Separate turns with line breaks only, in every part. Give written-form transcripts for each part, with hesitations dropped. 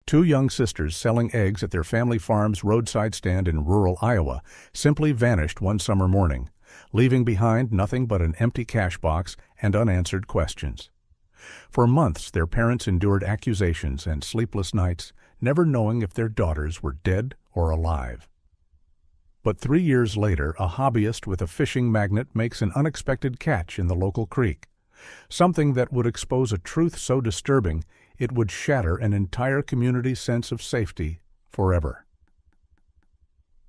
Two young sisters selling eggs at their family farm's roadside stand in rural Iowa simply vanished one summer morning, leaving behind nothing but an empty cash box and unanswered questions. For months their parents endured accusations and sleepless nights, never knowing if their daughters were dead or alive. But 3 years later, a hobbyist with a fishing magnet makes an unexpected catch in the local creek, something that would expose a truth so disturbing it would shatter an entire community's sense of safety forever.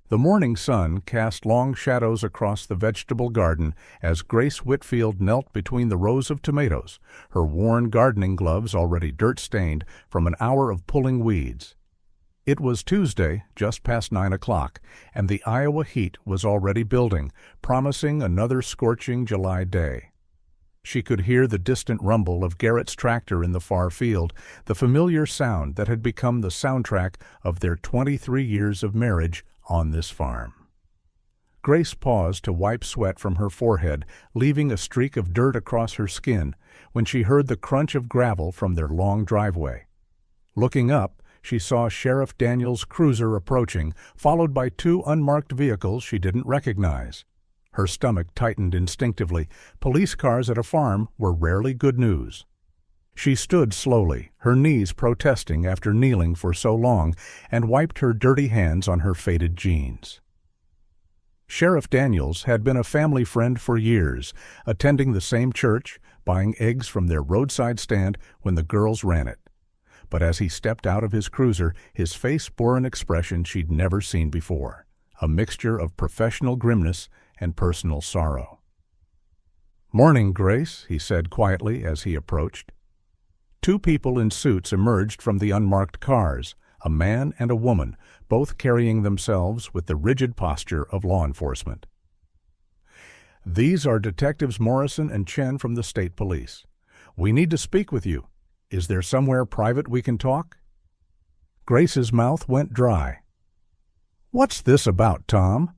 The morning sun cast long shadows across the vegetable garden as Grace Whitfield knelt between the rows of tomatoes, her worn gardening gloves already dirt-stained from an hour of pulling weeds. It was Tuesday, just past 9 o'clock, and the Iowa heat was already building, promising another scorching July day. She could hear the distant rumble of Garrett's tractor in the far field, the familiar sound that had become the soundtrack of their 23 years of marriage on this farm. Grace paused to wipe sweat from her forehead, leaving a streak of dirt across her skin, when she heard the crunch of gravel from their long driveway. Looking up, she saw Sheriff Daniels' cruiser approaching, followed by two unmarked vehicles she didn't recognize. Her stomach tightened instinctively. Police cars at a farm were rarely good news. She stood slowly, her knees protesting after kneeling for so long, and wiped her dirty hands on her faded jeans. Sheriff Daniels had been a family friend for years, attending the same church, buying eggs from their roadside stand when the girls ran it. But as he stepped out of his cruiser, his face bore an expression she'd never seen before, a mixture of professional grimness and personal sorrow. "Morning, Grace," he said quietly as he approached. Two people in suits emerged from the unmarked cars, a man and a woman, both carrying themselves with the rigid posture of law enforcement. "These are Detectives Morrison and Chen from the State Police. We need to speak with you. Is there somewhere private we can talk?" Grace's mouth went dry. "What's this about, Tom?"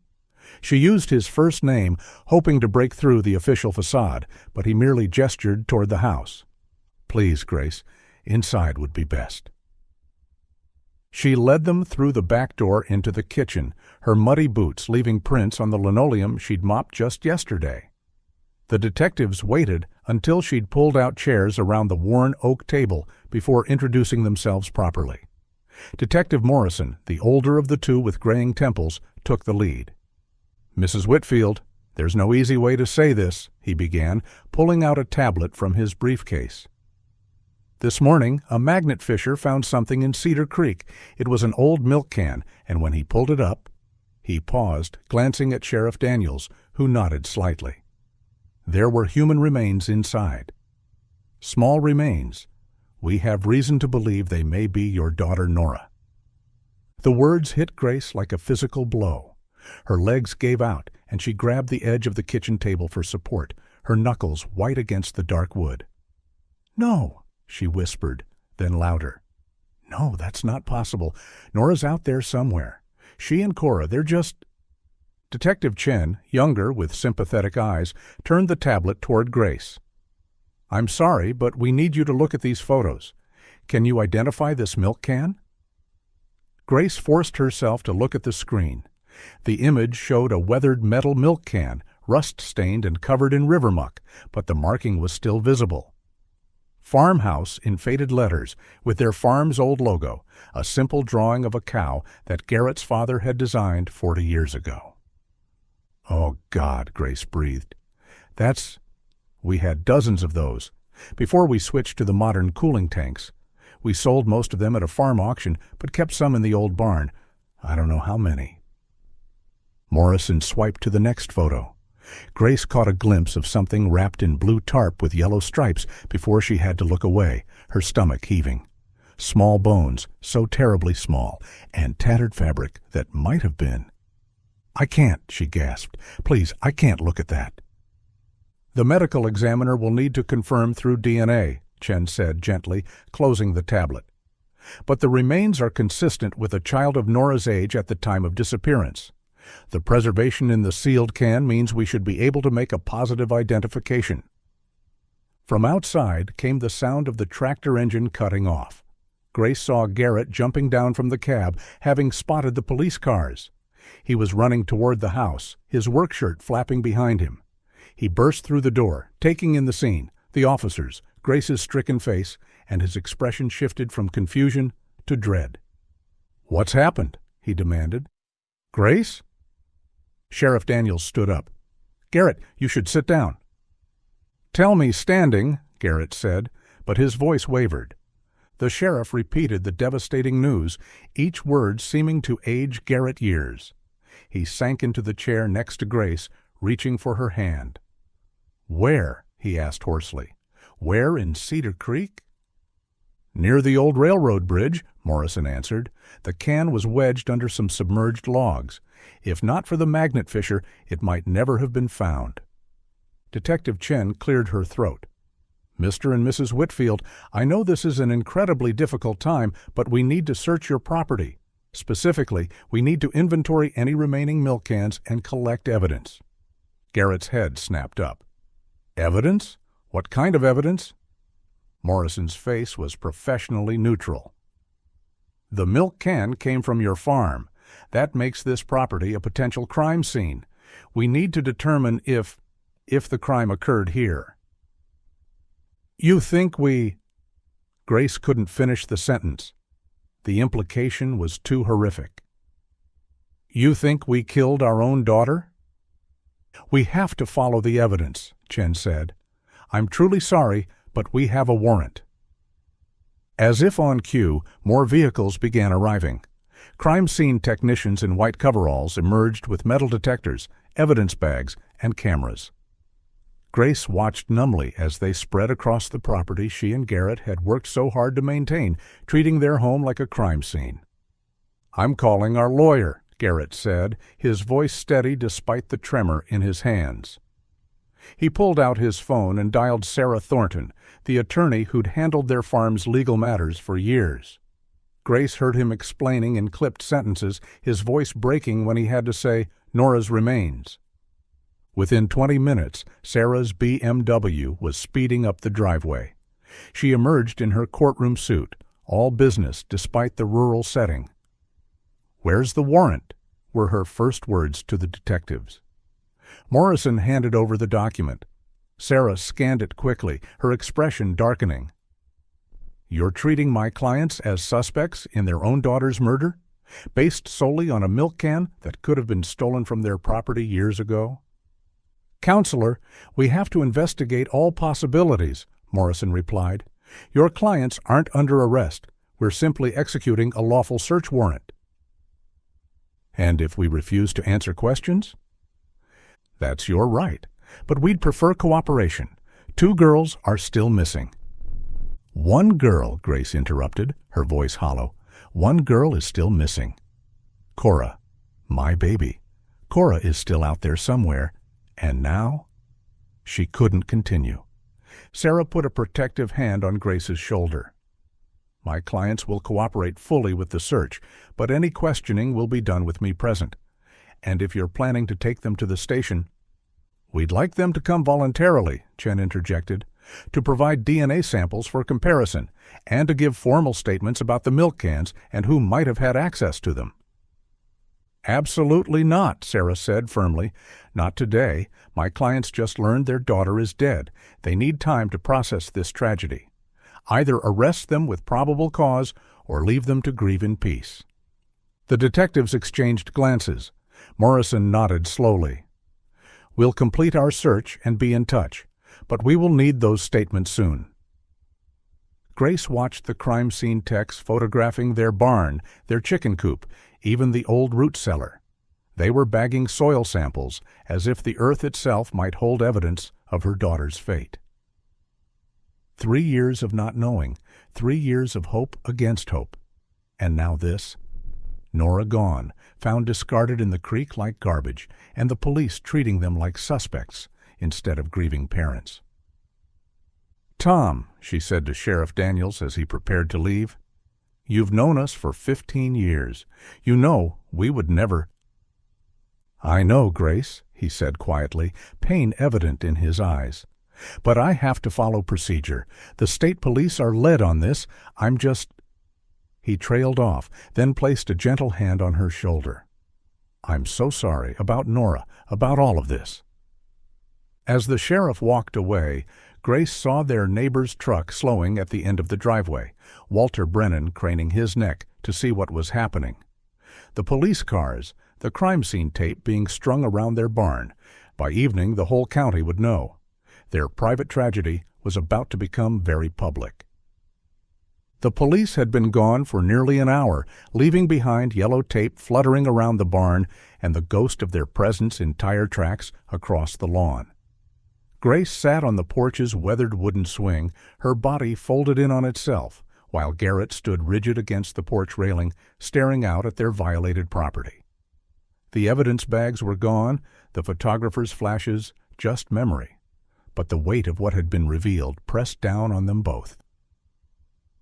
She used his first name, hoping to break through the official facade, but he merely gestured toward the house. "Please, Grace, inside would be best." She led them through the back door into the kitchen, her muddy boots leaving prints on the linoleum she'd mopped just yesterday. The detectives waited until she'd pulled out chairs around the worn oak table before introducing themselves properly. Detective Morrison, the older of the two with graying temples, took the lead. "Mrs. Whitfield, there's no easy way to say this," he began, pulling out a tablet from his briefcase. "This morning, a magnet fisher found something in Cedar Creek. It was an old milk can, and when he pulled it up—" He paused, glancing at Sheriff Daniels, who nodded slightly. "There were human remains inside. Small remains. We have reason to believe they may be your daughter Nora." The words hit Grace like a physical blow. Her legs gave out, and she grabbed the edge of the kitchen table for support, her knuckles white against the dark wood. "No," she whispered, then louder. "No, that's not possible. Nora's out there somewhere. She and Cora, they're just—" Detective Chen, younger with sympathetic eyes, turned the tablet toward Grace. "I'm sorry, but we need you to look at these photos. Can you identify this milk can?" Grace forced herself to look at the screen. The image showed a weathered metal milk can, rust-stained and covered in river muck, but the marking was still visible. "Farmhouse" in faded letters, with their farm's old logo, a simple drawing of a cow that Garrett's father had designed 40 years ago. "Oh, God," Grace breathed. We had dozens of those. Before we switched to the modern cooling tanks. We sold most of them at a farm auction, but kept some in the old barn. I don't know how many." Morrison swiped to the next photo. Grace caught a glimpse of something wrapped in blue tarp with yellow stripes before she had to look away, her stomach heaving. Small bones, so terribly small, and tattered fabric that might have been. "I can't," she gasped. "Please, I can't look at that." "The medical examiner will need to confirm through DNA," Chen said gently, closing the tablet. "But the remains are consistent with a child of Nora's age at the time of disappearance. The preservation in the sealed can means we should be able to make a positive identification." From outside came the sound of the tractor engine cutting off. Grace saw Garrett jumping down from the cab, having spotted the police cars. He was running toward the house, his work shirt flapping behind him. He burst through the door, taking in the scene, the officers, Grace's stricken face, and his expression shifted from confusion to dread. "What's happened?" he demanded. "Grace?" Sheriff Daniels stood up. "Garrett, you should sit down." "Tell me standing," Garrett said, but his voice wavered. The sheriff repeated the devastating news, each word seeming to age Garrett years. He sank into the chair next to Grace, reaching for her hand. "Where?" he asked hoarsely. "Where in Cedar Creek?" "Near the old railroad bridge," Morrison answered. "The can was wedged under some submerged logs. If not for the magnet fissure, it might never have been found." Detective Chen cleared her throat. "Mr. and Mrs. Whitfield, I know this is an incredibly difficult time, but we need to search your property. Specifically, we need to inventory any remaining milk cans and collect evidence." Garrett's head snapped up. "Evidence? What kind of evidence?" Morrison's face was professionally neutral. "The milk can came from your farm. That makes this property a potential crime scene. We need to determine if the crime occurred here." "You think we—" Grace couldn't finish the sentence. The implication was too horrific. "You think we killed our own daughter?" "We have to follow the evidence," Chen said. "I'm truly sorry, but we have a warrant." As if on cue, more vehicles began arriving. Crime scene technicians in white coveralls emerged with metal detectors, evidence bags, and cameras. Grace watched numbly as they spread across the property she and Garrett had worked so hard to maintain, treating their home like a crime scene. "I'm calling our lawyer," Garrett said, his voice steady despite the tremor in his hands. He pulled out his phone and dialed Sarah Thornton, the attorney who'd handled their farm's legal matters for years. Grace heard him explaining in clipped sentences, his voice breaking when he had to say, "Nora's remains." Within 20 minutes, Sarah's BMW was speeding up the driveway. She emerged in her courtroom suit, all business despite the rural setting. "Where's the warrant?" were her first words to the detectives. Morrison handed over the document. Sarah scanned it quickly, her expression darkening. "You're treating my clients as suspects in their own daughter's murder, based solely on a milk can that could have been stolen from their property years ago?" "Counselor, we have to investigate all possibilities," Morrison replied. "Your clients aren't under arrest. We're simply executing a lawful search warrant." "And if we refuse to answer questions?" "That's your right, but we'd prefer cooperation. 2 girls are still missing." "One girl," Grace interrupted, her voice hollow. "One girl is still missing. Cora, my baby. Cora is still out there somewhere. And now—" She couldn't continue. Sarah put a protective hand on Grace's shoulder. "My clients will cooperate fully with the search, but any questioning will be done with me present. And if you're planning to take them to the station—" "We'd like them to come voluntarily," Chen interjected, "to provide DNA samples for comparison, and to give formal statements about the milk cans and who might have had access to them." "Absolutely not," Sarah said firmly. "Not today. My clients just learned their daughter is dead. They need time to process this tragedy. Either arrest them with probable cause or leave them to grieve in peace." The detectives exchanged glances. Morrison nodded slowly. "We'll complete our search and be in touch, but we will need those statements soon." Grace watched the crime scene techs photographing their barn, their chicken coop, even the old root cellar. They were bagging soil samples, as if the earth itself might hold evidence of her daughter's fate. 3 years of not knowing, 3 years of hope against hope. And now this. Nora gone, found discarded in the creek like garbage, and the police treating them like suspects instead of grieving parents. "Tom," she said to Sheriff Daniels as he prepared to leave, "you've known us for 15 years. You know we would never—" "I know, Grace," he said quietly, pain evident in his eyes. "But I have to follow procedure. The state police are led on this. I'm just—" He trailed off, then placed a gentle hand on her shoulder. "I'm so sorry about Nora, about all of this." As the sheriff walked away, Grace saw their neighbor's truck slowing at the end of the driveway, Walter Brennan craning his neck to see what was happening. The police cars, the crime scene tape being strung around their barn. By evening, the whole county would know. Their private tragedy was about to become very public. The police had been gone for nearly an hour, leaving behind yellow tape fluttering around the barn and the ghost of their presence in tire tracks across the lawn. Grace sat on the porch's weathered wooden swing, her body folded in on itself, while Garrett stood rigid against the porch railing, staring out at their violated property. The evidence bags were gone, the photographer's flashes just memory, but the weight of what had been revealed pressed down on them both.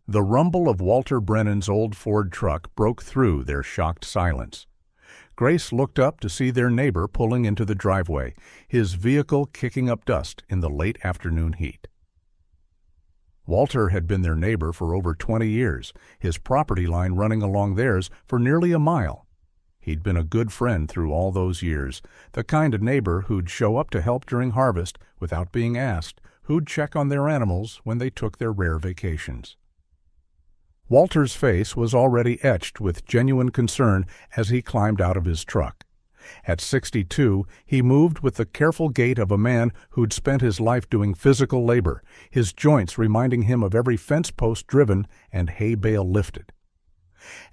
The rumble of Walter Brennan's old Ford truck broke through their shocked silence. Grace looked up to see their neighbor pulling into the driveway, his vehicle kicking up dust in the late afternoon heat. Walter had been their neighbor for over 20 years, his property line running along theirs for nearly a mile. He'd been a good friend through all those years, the kind of neighbor who'd show up to help during harvest without being asked, who'd check on their animals when they took their rare vacations. Walter's face was already etched with genuine concern as he climbed out of his truck. At 62, he moved with the careful gait of a man who'd spent his life doing physical labor, his joints reminding him of every fence post driven and hay bale lifted.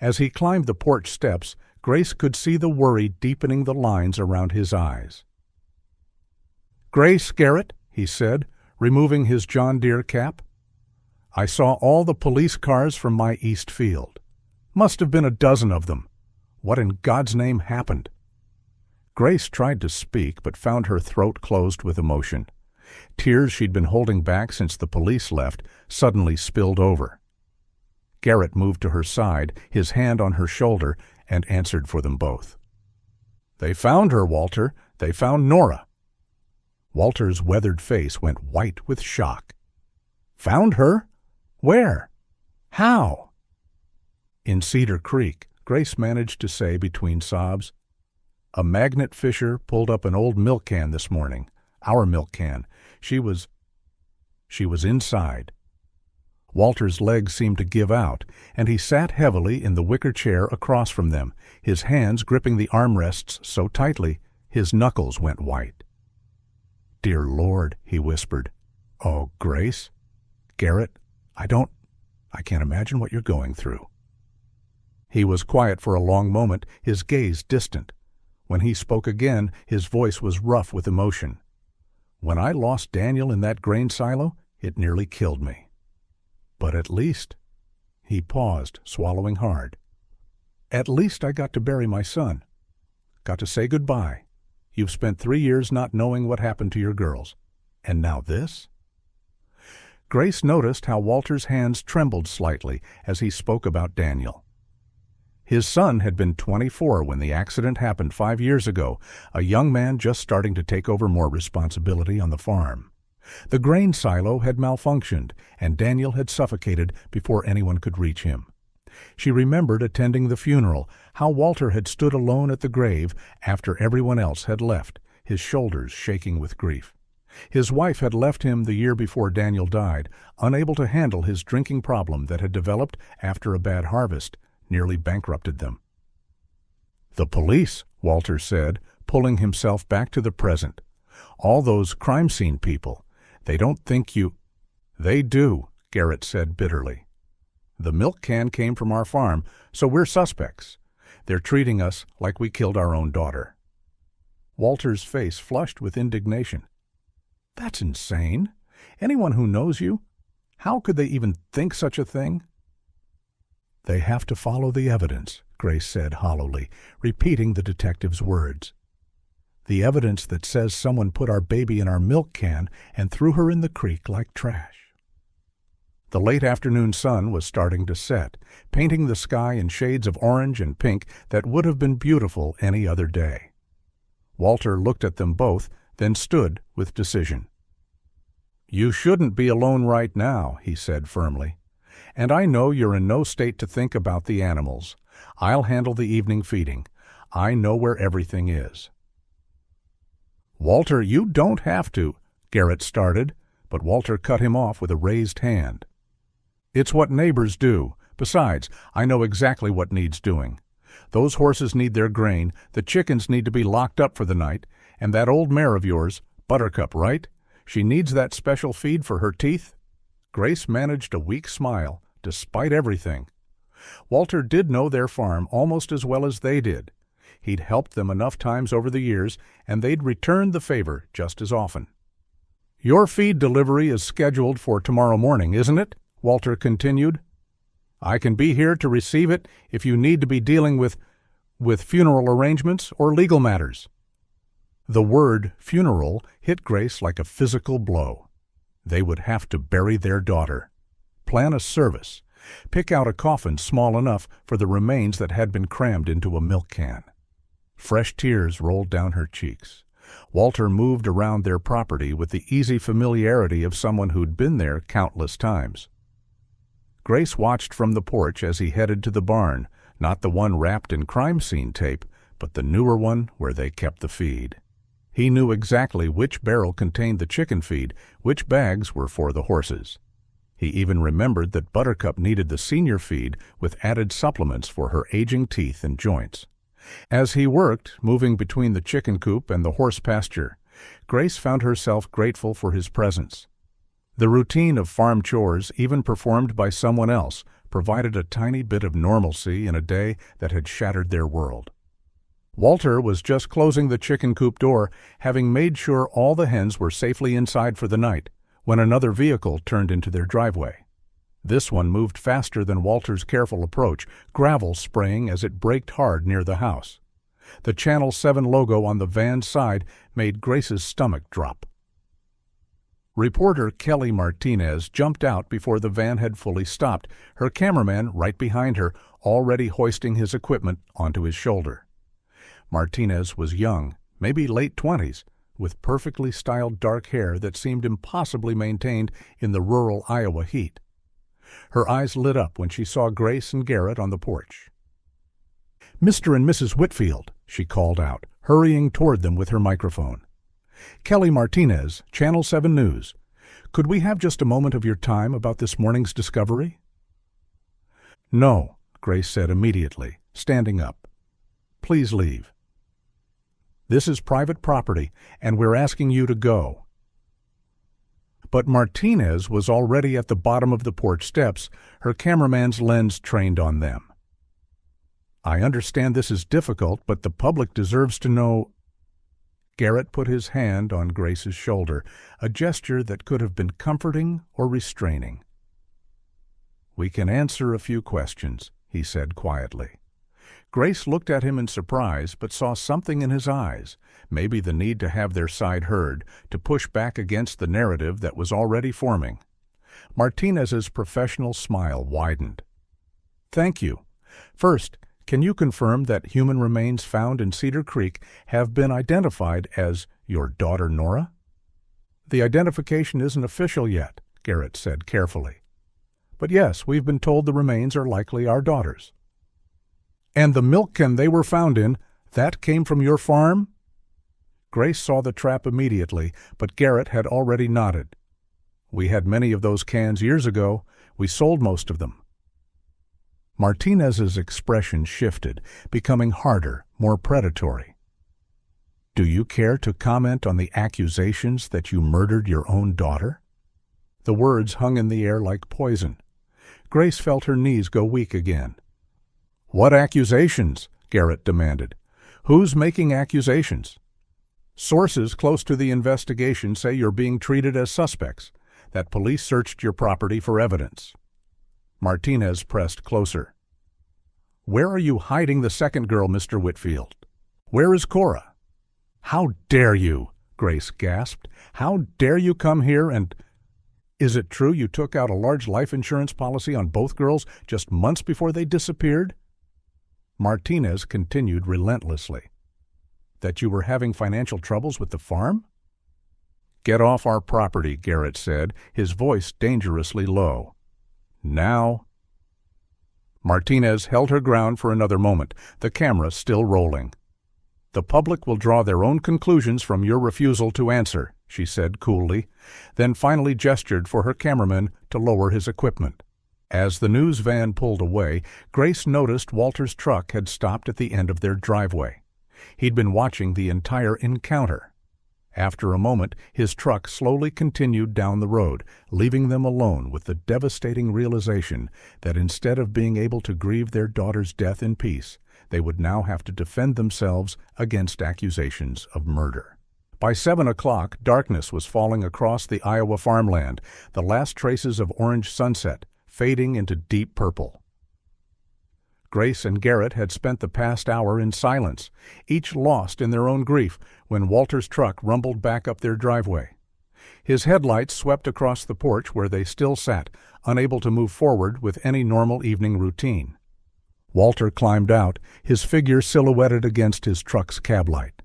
As he climbed the porch steps, Grace could see the worry deepening the lines around his eyes. "Grace Garrett," he said, removing his John Deere cap. "I saw all the police cars from my east field. Must have been a dozen of them. What in God's name happened?" Grace tried to speak, but found her throat closed with emotion. Tears she'd been holding back since the police left suddenly spilled over. Garrett moved to her side, his hand on her shoulder, and answered for them both. "They found her, Walter. They found Nora." Walter's weathered face went white with shock. "Found her? Where? How?" "In Cedar Creek," Grace managed to say between sobs. "A magnet fisher pulled up an old milk can this morning. Our milk can. She was inside." Walter's legs seemed to give out, and he sat heavily in the wicker chair across from them, his hands gripping the armrests so tightly his knuckles went white. "Dear Lord," he whispered. "Oh, Grace. Garrett, I can't imagine what you're going through." He was quiet for a long moment, his gaze distant. When he spoke again, his voice was rough with emotion. "When I lost Daniel in that grain silo, it nearly killed me. But at least," he paused, swallowing hard, "at least I got to bury my son. Got to say goodbye. You've spent 3 years not knowing what happened to your girls. And now this?" Grace noticed how Walter's hands trembled slightly as he spoke about Daniel. His son had been 24 when the accident happened 5 years ago, a young man just starting to take over more responsibility on the farm. The grain silo had malfunctioned, and Daniel had suffocated before anyone could reach him. She remembered attending the funeral, how Walter had stood alone at the grave after everyone else had left, his shoulders shaking with grief. His wife had left him the year before Daniel died, unable to handle his drinking problem that had developed after a bad harvest nearly bankrupted them. "The police," Walter said, pulling himself back to the present. "All those crime scene people. They don't think you—" "They do," Garrett said bitterly. "The milk can came from our farm, so we're suspects. They're treating us like we killed our own daughter." Walter's face flushed with indignation. "That's insane. Anyone who knows you, how could they even think such a thing?" "They have to follow the evidence," Grace said hollowly, repeating the detective's words. "The evidence that says someone put our baby in our milk can and threw her in the creek like trash." The late afternoon sun was starting to set, painting the sky in shades of orange and pink that would have been beautiful any other day. Walter looked at them both, then stood with decision. "You shouldn't be alone right now," he said firmly. And I know you're in no state to think about the animals. I'll handle the evening feeding. I know where everything is." "Walter, you don't have to," Garrett started, but Walter cut him off with a raised hand. "It's what neighbors do. Besides, I know exactly what needs doing. Those horses need their grain, the chickens need to be locked up for the night, and that old mare of yours, Buttercup, right? She needs that special feed for her teeth." Grace managed a weak smile, despite everything. Walter did know their farm almost as well as they did. He'd helped them enough times over the years, and they'd returned the favor just as often. "Your feed delivery is scheduled for tomorrow morning, isn't it?" Walter continued. "I can be here to receive it if you need to be dealing with funeral arrangements or legal matters." The word funeral hit Grace like a physical blow. They would have to bury their daughter, plan a service, pick out a coffin small enough for the remains that had been crammed into a milk can. Fresh tears rolled down her cheeks. Walter moved around their property with the easy familiarity of someone who'd been there countless times. Grace watched from the porch as he headed to the barn, not the one wrapped in crime scene tape, but the newer one where they kept the feed. He knew exactly which barrel contained the chicken feed, which bags were for the horses. He even remembered that Buttercup needed the senior feed with added supplements for her aging teeth and joints. As he worked, moving between the chicken coop and the horse pasture, Grace found herself grateful for his presence. The routine of farm chores, even performed by someone else, provided a tiny bit of normalcy in a day that had shattered their world. Walter was just closing the chicken coop door, having made sure all the hens were safely inside for the night, when another vehicle turned into their driveway. This one moved faster than Walter's careful approach, gravel spraying as it braked hard near the house. The Channel 7 logo on the van's side made Grace's stomach drop. Reporter Kelly Martinez jumped out before the van had fully stopped, her cameraman right behind her, already hoisting his equipment onto his shoulder. Martinez was young, maybe late 20s, with perfectly styled dark hair that seemed impossibly maintained in the rural Iowa heat. Her eyes lit up when she saw Grace and Garrett on the porch. "Mr. and Mrs. Whitfield," she called out, hurrying toward them with her microphone. "Kelly Martinez, Channel 7 News. Could we have just a moment of your time about this morning's discovery?" "No," Grace said immediately, standing up. "Please leave. This is private property, and we're asking you to go." But Martinez was already at the bottom of the porch steps, her cameraman's lens trained on them. "I understand this is difficult, but the public deserves to know—" Garrett put his hand on Grace's shoulder, a gesture that could have been comforting or restraining. "We can answer a few questions," he said quietly. Grace looked at him in surprise, but saw something in his eyes, maybe the need to have their side heard, to push back against the narrative that was already forming. Martinez's professional smile widened. "Thank you. First, can you confirm that human remains found in Cedar Creek have been identified as your daughter Nora?" "The identification isn't official yet," Garrett said carefully. "But yes, we've been told the remains are likely our daughter's." "And the milk can they were found in, that came from your farm?" Grace saw the trap immediately, but Garrett had already nodded. "We had many of those cans years ago. We sold most of them." Martinez's expression shifted, becoming harder, more predatory. "Do you care to comment on the accusations that you murdered your own daughter?" The words hung in the air like poison. Grace felt her knees go weak again. "What accusations?" Garrett demanded. "Who's making accusations?" "Sources close to the investigation say you're being treated as suspects, that police searched your property for evidence." Martinez pressed closer. "Where are you hiding the second girl, Mr. Whitfield? Where is Cora?" "How dare you?" Grace gasped. "How dare you come here and—" "Is it true you took out a large life insurance policy on both girls just months before they disappeared?" Martinez continued relentlessly. "That you were having financial troubles with the farm?" "Get off our property," Garrett said, his voice dangerously low. Now. Martinez held her ground for another moment, the camera still rolling. The public will draw their own conclusions from your refusal to answer, she said coolly, then finally gestured for her cameraman to lower his equipment. As the news van pulled away, Grace noticed Walter's truck had stopped at the end of their driveway. He'd been watching the entire encounter. After a moment, his truck slowly continued down the road, leaving them alone with the devastating realization that instead of being able to grieve their daughter's death in peace, they would now have to defend themselves against accusations of murder. By 7 o'clock, darkness was falling across the Iowa farmland, the last traces of orange sunset fading into deep purple. Grace and Garrett had spent the past hour in silence, each lost in their own grief, when Walter's truck rumbled back up their driveway. His headlights swept across the porch where they still sat, unable to move forward with any normal evening routine. Walter climbed out, his figure silhouetted against his truck's cab light.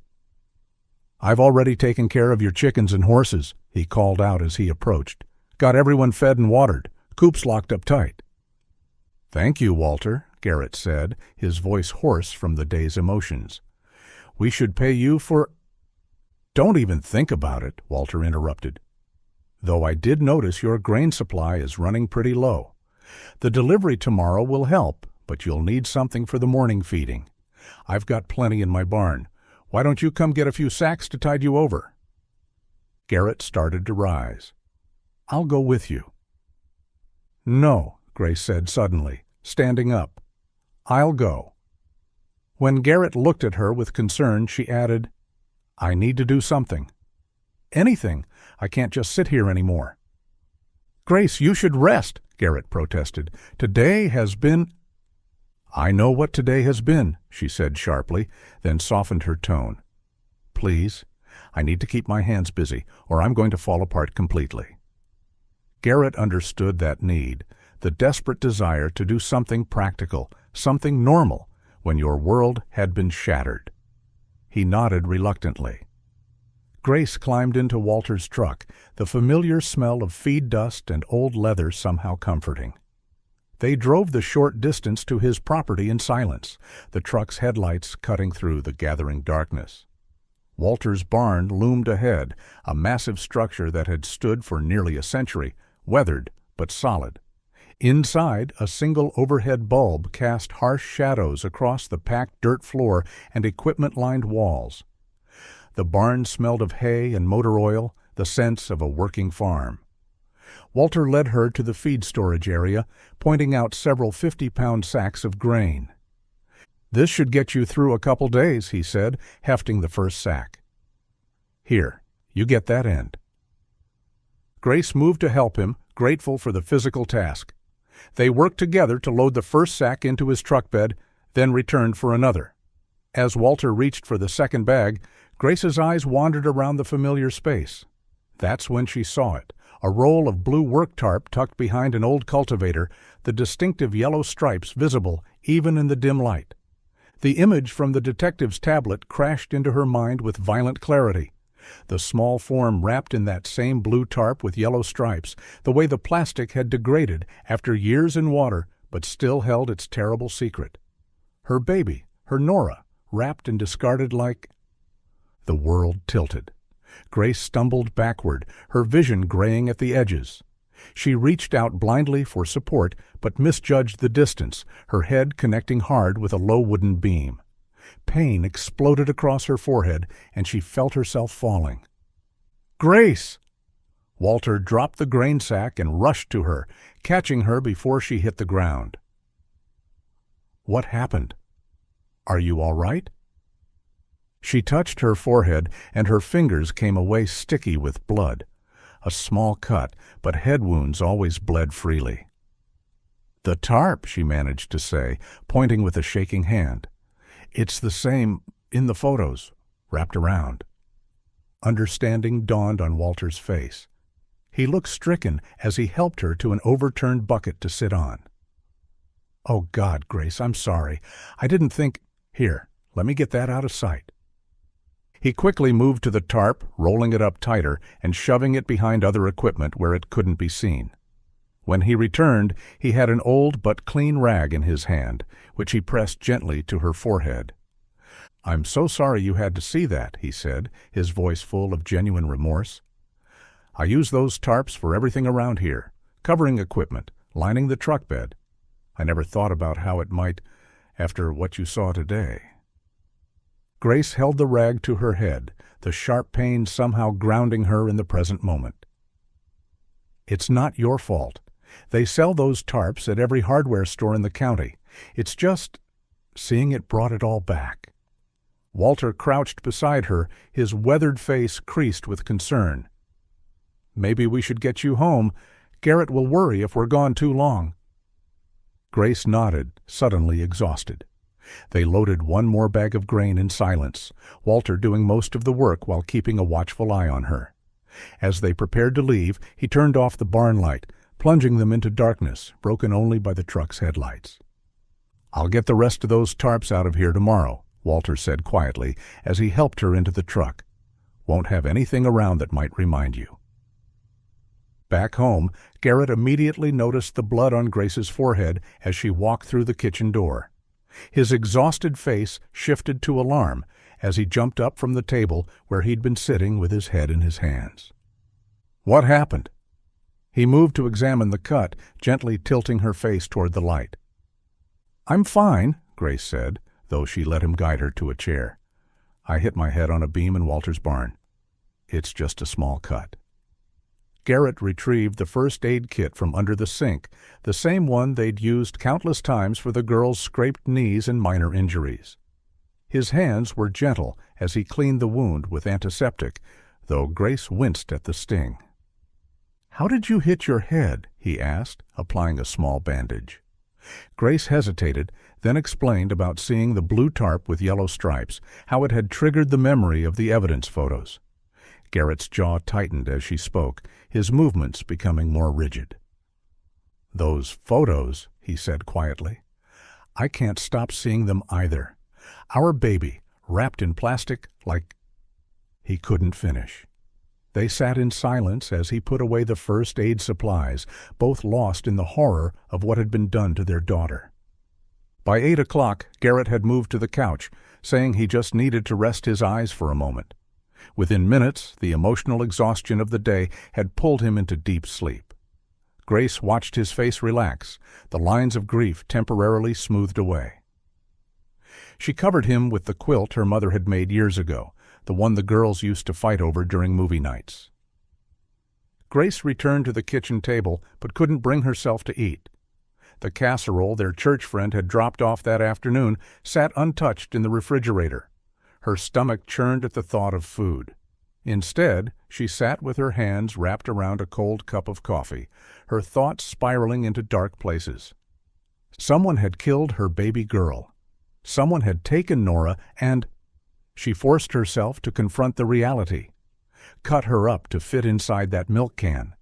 "I've already taken care of your chickens and horses," he called out as he approached. "Got everyone fed and watered. Coop's locked up tight." "Thank you, Walter," Garrett said, his voice hoarse from the day's emotions. "We should pay you for—" "Don't even think about it," Walter interrupted. "Though I did notice your grain supply is running pretty low. The delivery tomorrow will help, but you'll need something for the morning feeding. I've got plenty in my barn. Why don't you come get a few sacks to tide you over?" Garrett started to rise. "I'll go with you." "No," Grace said suddenly, standing up. "I'll go." When Garrett looked at her with concern, she added, "I need to do something." "Anything. I can't just sit here anymore." "Grace, you should rest," Garrett protested. "Today has been—" "I know what today has been," she said sharply, then softened her tone. "Please, I need to keep my hands busy, or I'm going to fall apart completely." Garrett understood that need, the desperate desire to do something practical, something normal, when your world had been shattered. He nodded reluctantly. Grace climbed into Walter's truck, the familiar smell of feed dust and old leather somehow comforting. They drove the short distance to his property in silence, the truck's headlights cutting through the gathering darkness. Walter's barn loomed ahead, a massive structure that had stood for nearly a century, weathered but solid. Inside, a single overhead bulb cast harsh shadows across the packed dirt floor and equipment-lined walls. The barn smelled of hay and motor oil, the sense of a working farm. Walter led her to the feed storage area, pointing out several 50-pound sacks of grain. "This should get you through a couple days," he said, hefting the first sack. "Here, you get that end." Grace moved to help him, grateful for the physical task. They worked together to load the first sack into his truck bed, then returned for another. As Walter reached for the second bag, Grace's eyes wandered around the familiar space. That's when she saw it, a roll of blue work tarp tucked behind an old cultivator, the distinctive yellow stripes visible even in the dim light. The image from the detective's tablet crashed into her mind with violent clarity. The small form wrapped in that same blue tarp with yellow stripes, the way the plastic had degraded after years in water but still held its terrible secret. Her baby, her Nora, wrapped and discarded like— The world tilted. Grace stumbled backward, her vision graying at the edges. She reached out blindly for support but misjudged the distance, her head connecting hard with a low wooden beam. Pain exploded across her forehead, and she felt herself falling. "Grace!" Walter dropped the grain sack and rushed to her, catching her before she hit the ground. "What happened? Are you all right?" She touched her forehead, and her fingers came away sticky with blood. A small cut, but head wounds always bled freely. "The tarp," she managed to say, pointing with a shaking hand. "It's the same in the photos, wrapped around." Understanding dawned on Walter's face. He looked stricken as he helped her to an overturned bucket to sit on. "Oh God, Grace, I'm sorry. I didn't think— Here, let me get that out of sight." He quickly moved to the tarp, rolling it up tighter and shoving it behind other equipment where it couldn't be seen. When he returned, he had an old but clean rag in his hand, which he pressed gently to her forehead. "I'm so sorry you had to see that," he said, his voice full of genuine remorse. "I use those tarps for everything around here, covering equipment, lining the truck bed. I never thought about how it might, after what you saw today." Grace held the rag to her head, the sharp pain somehow grounding her in the present moment. "It's not your fault. They sell those tarps at every hardware store in the county. It's just seeing it brought it all back." Walter crouched beside her, his weathered face creased with concern. "Maybe we should get you home. Garrett will worry if we're gone too long." Grace nodded, suddenly exhausted. They loaded one more bag of grain in silence, Walter doing most of the work while keeping a watchful eye on her. As they prepared to leave, he turned off the barn light, plunging them into darkness, broken only by the truck's headlights. "I'll get the rest of those tarps out of here tomorrow," Walter said quietly as he helped her into the truck. "Won't have anything around that might remind you." Back home, Garrett immediately noticed the blood on Grace's forehead as she walked through the kitchen door. His exhausted face shifted to alarm as he jumped up from the table where he'd been sitting with his head in his hands. "What happened?" He moved to examine the cut, gently tilting her face toward the light. "I'm fine," Grace said, though she let him guide her to a chair. "I hit my head on a beam in Walter's barn. It's just a small cut." Garrett retrieved the first aid kit from under the sink, the same one they'd used countless times for the girl's scraped knees and minor injuries. His hands were gentle as he cleaned the wound with antiseptic, though Grace winced at the sting. "How did you hit your head?" he asked, applying a small bandage. Grace hesitated, then explained about seeing the blue tarp with yellow stripes, how it had triggered the memory of the evidence photos. Garrett's jaw tightened as she spoke, his movements becoming more rigid. "Those photos," he said quietly. "I can't stop seeing them either. Our baby, wrapped in plastic like—" He couldn't finish. They sat in silence as he put away the first aid supplies, both lost in the horror of what had been done to their daughter. By 8 o'clock, Garrett had moved to the couch, saying he just needed to rest his eyes for a moment. Within minutes, the emotional exhaustion of the day had pulled him into deep sleep. Grace watched his face relax, the lines of grief temporarily smoothed away. She covered him with the quilt her mother had made years ago, the one the girls used to fight over during movie nights. Grace returned to the kitchen table but couldn't bring herself to eat. The casserole their church friend had dropped off that afternoon sat untouched in the refrigerator. Her stomach churned at the thought of food. Instead, she sat with her hands wrapped around a cold cup of coffee, her thoughts spiraling into dark places. Someone had killed her baby girl. Someone had taken Nora and— She forced herself to confront the reality. Cut her up to fit inside that milk can.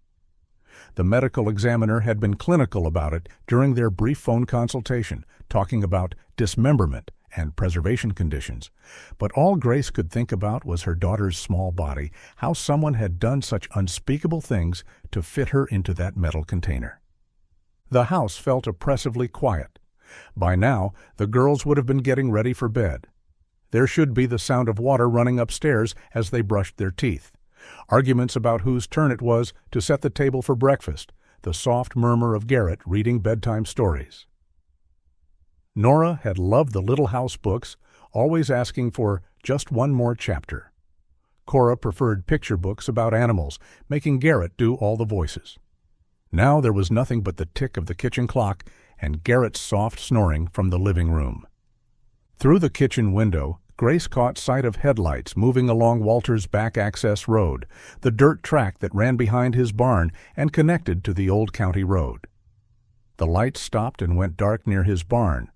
The medical examiner had been clinical about it during their brief phone consultation, talking about dismemberment and preservation conditions. But all Grace could think about was her daughter's small body, how someone had done such unspeakable things to fit her into that metal container. The house felt oppressively quiet. By now, the girls would have been getting ready for bed. There should be the sound of water running upstairs as they brushed their teeth. Arguments about whose turn it was to set the table for breakfast, the soft murmur of Garrett reading bedtime stories. Nora had loved the Little House books, always asking for just one more chapter. Cora preferred picture books about animals, making Garrett do all the voices. Now there was nothing but the tick of the kitchen clock and Garrett's soft snoring from the living room. Through the kitchen window, Grace caught sight of headlights moving along Walter's back access road, the dirt track that ran behind his barn and connected to the old county road. The lights stopped and went dark near his barn.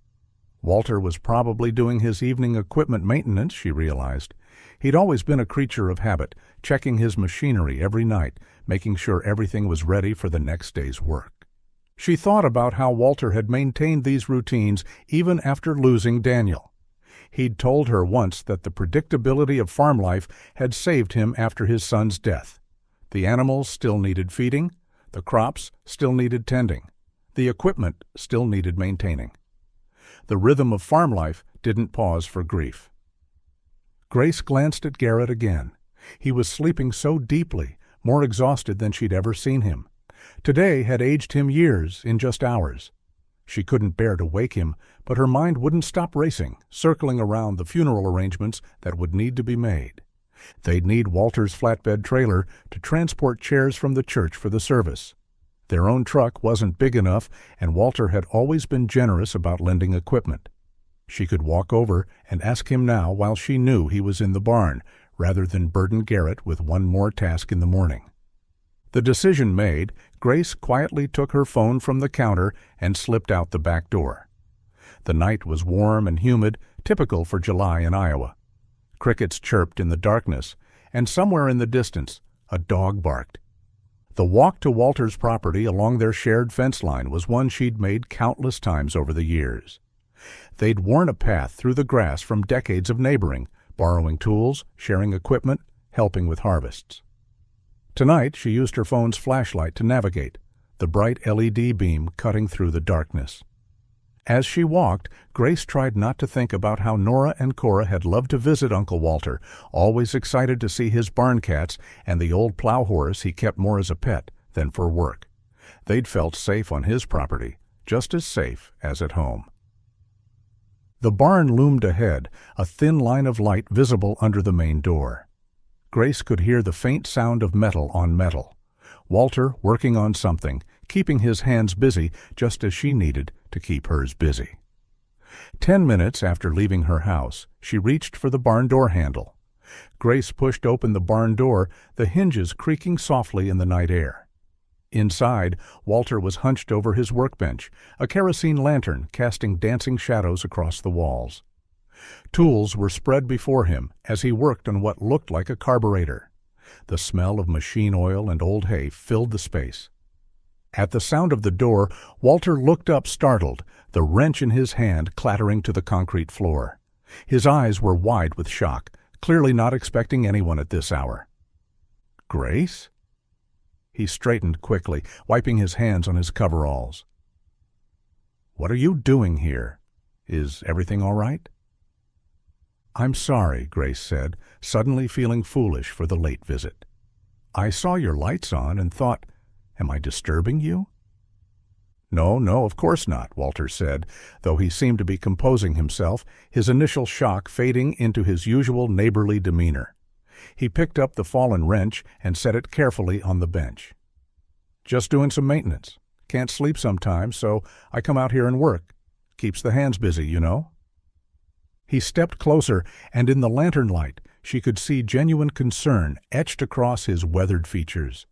Walter was probably doing his evening equipment maintenance, she realized. He'd always been a creature of habit, checking his machinery every night, making sure everything was ready for the next day's work. She thought about how Walter had maintained these routines even after losing Daniel. He'd told her once that the predictability of farm life had saved him after his son's death. The animals still needed feeding, The crops still needed tending. The equipment still needed maintaining. The rhythm of farm life didn't pause for grief. Grace glanced at Garrett again. He was sleeping so deeply, more exhausted than she'd ever seen him. Today had aged him years in just hours. She couldn't bear to wake him, but her mind wouldn't stop racing, circling around the funeral arrangements that would need to be made. They'd need Walter's flatbed trailer to transport chairs from the church for the service. Their own truck wasn't big enough, and Walter had always been generous about lending equipment. She could walk over and ask him now while she knew he was in the barn, rather than burden Garrett with one more task in the morning. The decision made, Grace quietly took her phone from the counter and slipped out the back door. The night was warm and humid, typical for July in Iowa. Crickets chirped in the darkness, and somewhere in the distance, a dog barked. The walk to Walter's property along their shared fence line was one she'd made countless times over the years. They'd worn a path through the grass from decades of neighboring, borrowing tools, sharing equipment, helping with harvests. Tonight, she used her phone's flashlight to navigate, the bright LED beam cutting through the darkness. As she walked, Grace tried not to think about how Nora and Cora had loved to visit Uncle Walter, always excited to see his barn cats and the old plow horse he kept more as a pet than for work. They'd felt safe on his property, just as safe as at home. The barn loomed ahead, a thin line of light visible under the main door. Grace could hear the faint sound of metal on metal. Walter working on something, keeping his hands busy just as she needed to keep hers busy. 10 minutes after leaving her house, she reached for the barn door handle. Grace pushed open the barn door, the hinges creaking softly in the night air. Inside, Walter was hunched over his workbench, a kerosene lantern casting dancing shadows across the walls. Tools were spread before him as he worked on what looked like a carburetor. The smell of machine oil and old hay filled the space. At the sound of the door, Walter looked up startled, the wrench in his hand clattering to the concrete floor. His eyes were wide with shock, clearly not expecting anyone at this hour. "Grace?" He straightened quickly, wiping his hands on his coveralls. "What are you doing here? Is everything all right?" "I'm sorry," Grace said, suddenly feeling foolish for the late visit. "I saw your lights on and thought, am I disturbing you?" No, of course not," Walter said, though he seemed to be composing himself, his initial shock fading into his usual neighborly demeanor. He picked up the fallen wrench and set it carefully on the bench. "Just doing some maintenance. Can't sleep sometimes, so I come out here and work. Keeps the hands busy, you know." He stepped closer, and in the lantern light, she could see genuine concern etched across his weathered features.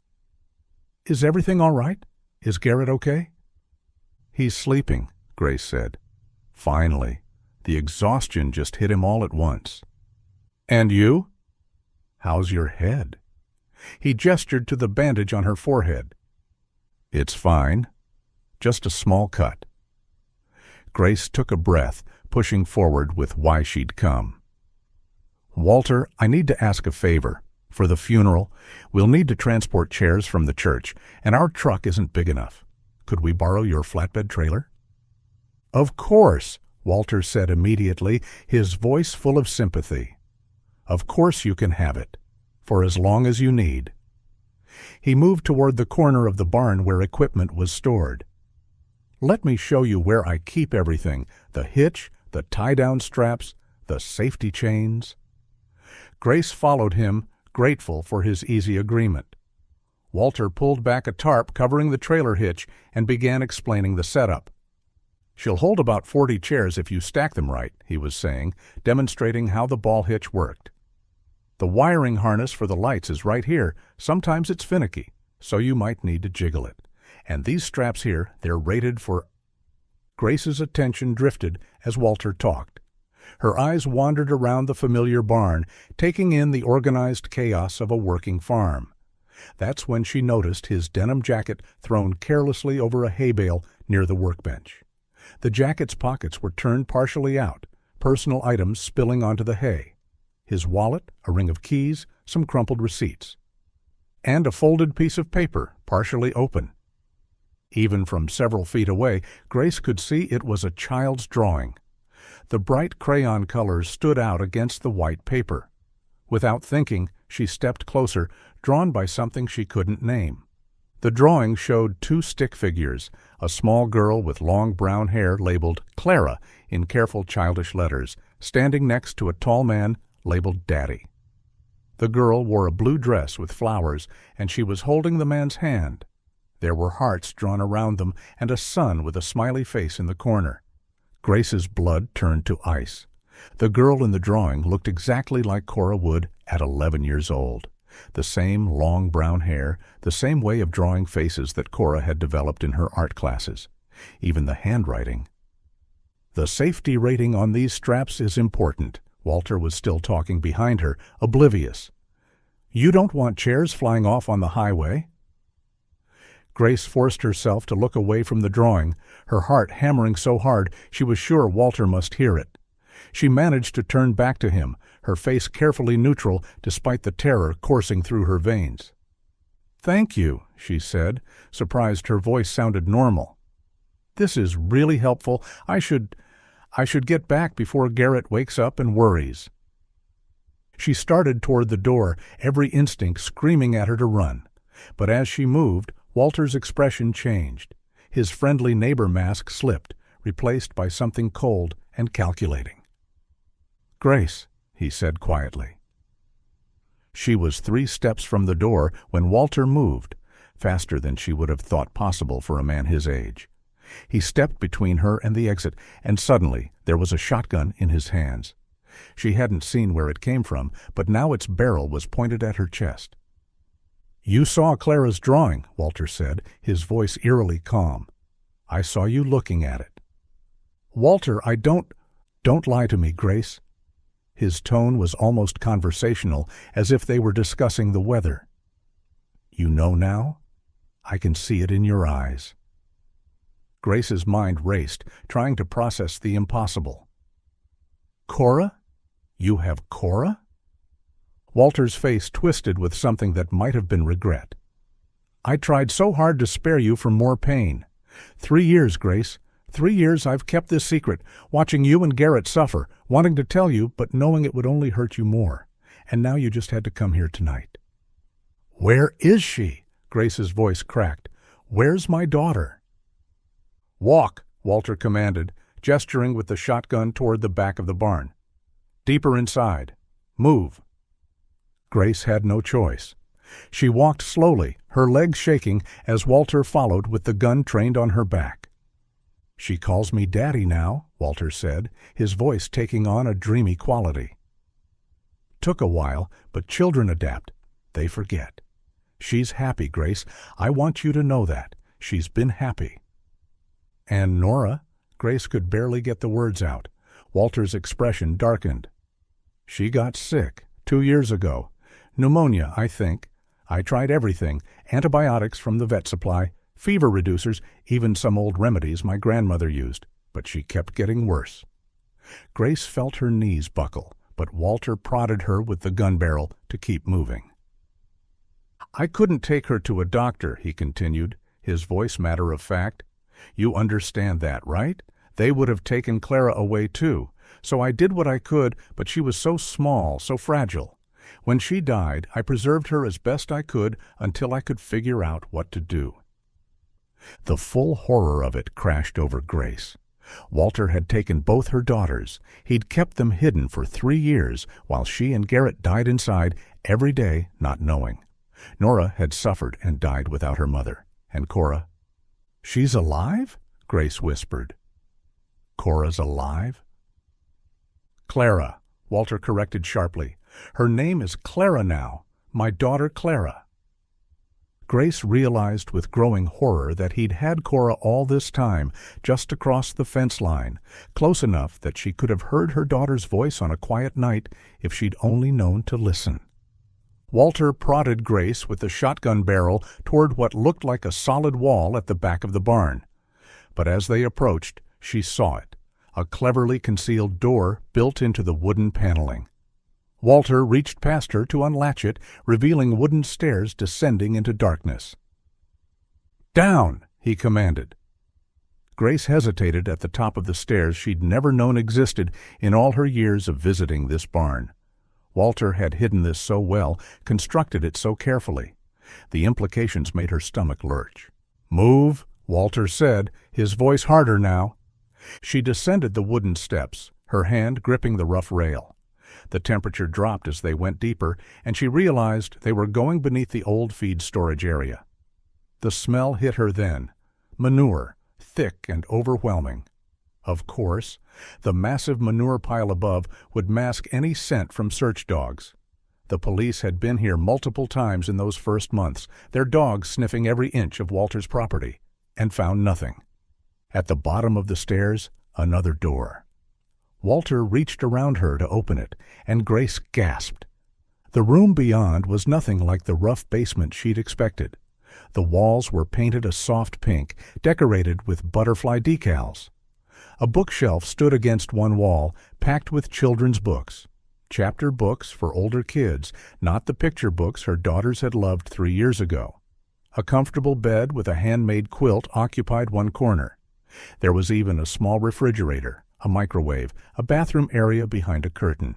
"Is everything all right? Is Garrett okay?" "He's sleeping," Grace said. Finally, the exhaustion just hit him all at once. "And you? How's your head?" He gestured to the bandage on her forehead. "It's fine. Just a small cut." Grace took a breath, pushing forward with why she'd come. "Walter, I need to ask a favor. For the funeral, we'll need to transport chairs from the church, and our truck isn't big enough. Could we borrow your flatbed trailer?" "Of course," Walter said immediately, his voice full of sympathy. "Of course you can have it, for as long as you need." He moved toward the corner of the barn where equipment was stored. "Let me show you where I keep everything, the hitch, the tie-down straps, the safety chains." Grace followed him, grateful for his easy agreement. Walter pulled back a tarp covering the trailer hitch and began explaining the setup. "She'll hold about 40 chairs if you stack them right," he was saying, demonstrating how the ball hitch worked. "The wiring harness for the lights is right here. Sometimes it's finicky, so you might need to jiggle it. And these straps here, they're rated for—" Grace's attention drifted as Walter talked. Her eyes wandered around the familiar barn, taking in the organized chaos of a working farm. That's when she noticed his denim jacket thrown carelessly over a hay bale near the workbench. The jacket's pockets were turned partially out, personal items spilling onto the hay. His wallet, a ring of keys, some crumpled receipts. and a folded piece of paper, partially open. Even from several feet away, Grace could see it was a child's drawing. The bright crayon colors stood out against the white paper. Without thinking, she stepped closer, drawn by something she couldn't name. The drawing showed two stick figures, a small girl with long brown hair labeled Clara in careful childish letters, standing next to a tall man labeled Daddy. The girl wore a blue dress with flowers, and she was holding the man's hand. There were hearts drawn around them and a sun with a smiley face in the corner. Grace's blood turned to ice. The girl in the drawing looked exactly like Cora would at 11 years old. The same long brown hair, the same way of drawing faces that Cora had developed in her art classes. Even the handwriting. The safety rating on these straps is important. Walter was still talking behind her, oblivious. You don't want chairs flying off on the highway? Grace forced herself to look away from the drawing, her heart hammering so hard she was sure Walter must hear it. She managed to turn back to him, her face carefully neutral despite the terror coursing through her veins. "Thank you," she said, surprised her voice sounded normal. "This is really helpful. I should get back before Garrett wakes up and worries." She started toward the door, every instinct screaming at her to run. But as she moved, Walter's expression changed. His friendly neighbor mask slipped, replaced by something cold and calculating. "Grace," he said quietly. She was 3 steps from the door when Walter moved, faster than she would have thought possible for a man his age. He stepped between her and the exit, and suddenly there was a shotgun in his hands. She hadn't seen where it came from, but now its barrel was pointed at her chest. "You saw Clara's drawing," Walter said, his voice eerily calm. "I saw you looking at it." "Walter, Don't lie to me, Grace." His tone was almost conversational, as if they were discussing the weather. "You know now? I can see it in your eyes." Grace's mind raced, trying to process the impossible. "Cora? You have Cora?" Walter's face twisted with something that might have been regret. "I tried so hard to spare you from more pain. 3 years, Grace. 3 years I've kept this secret, watching you and Garrett suffer, wanting to tell you, but knowing it would only hurt you more. And now you just had to come here tonight." "Where is she?" Grace's voice cracked. "Where's my daughter?" "Walk," Walter commanded, gesturing with the shotgun toward the back of the barn. "Deeper inside. Move." Grace had no choice. She walked slowly, her legs shaking, as Walter followed with the gun trained on her back. "She calls me Daddy now," Walter said, his voice taking on a dreamy quality. "Took a while, but children adapt. They forget. She's happy, Grace. I want you to know that. She's been happy." "And Nora?" Grace could barely get the words out. Walter's expression darkened. "She got sick 2 years ago. Pneumonia, I think. I tried everything, antibiotics from the vet supply, fever reducers, even some old remedies my grandmother used, but she kept getting worse." Grace felt her knees buckle, but Walter prodded her with the gun barrel to keep moving. "I couldn't take her to a doctor," he continued, his voice matter of fact. "You understand that, right? They would have taken Clara away too. So I did what I could, but she was so small, so fragile. When she died, I preserved her as best I could until I could figure out what to do." The full horror of it crashed over Grace. Walter had taken both her daughters. He'd kept them hidden for 3 years, while she and Garrett died inside, every day not knowing. Nora had suffered and died without her mother. And Cora? "She's alive?" Grace whispered. "Cora's alive?" "Clara," Walter corrected sharply. "Her name is Clara now. My daughter Clara." Grace realized with growing horror that he'd had Cora all this time, just across the fence line, close enough that she could have heard her daughter's voice on a quiet night if she'd only known to listen. Walter prodded Grace with the shotgun barrel toward what looked like a solid wall at the back of the barn. But as they approached, she saw it, a cleverly concealed door built into the wooden paneling. Walter reached past her to unlatch it, revealing wooden stairs descending into darkness. "Down!" he commanded. Grace hesitated at the top of the stairs she'd never known existed in all her years of visiting this barn. Walter had hidden this so well, constructed it so carefully. The implications made her stomach lurch. "Move," Walter said, his voice harder now. She descended the wooden steps, her hand gripping the rough rail. The temperature dropped as they went deeper, and she realized they were going beneath the old feed storage area. The smell hit her then. Manure, thick and overwhelming. Of course, the massive manure pile above would mask any scent from search dogs. The police had been here multiple times in those first months, their dogs sniffing every inch of Walter's property, and found nothing. At the bottom of the stairs, another door. Walter reached around her to open it, and Grace gasped. The room beyond was nothing like the rough basement she'd expected. The walls were painted a soft pink, decorated with butterfly decals. A bookshelf stood against one wall, packed with children's books. Chapter books for older kids, not the picture books her daughters had loved 3 years ago. A comfortable bed with a handmade quilt occupied one corner. There was even a small refrigerator, a microwave, a bathroom area behind a curtain.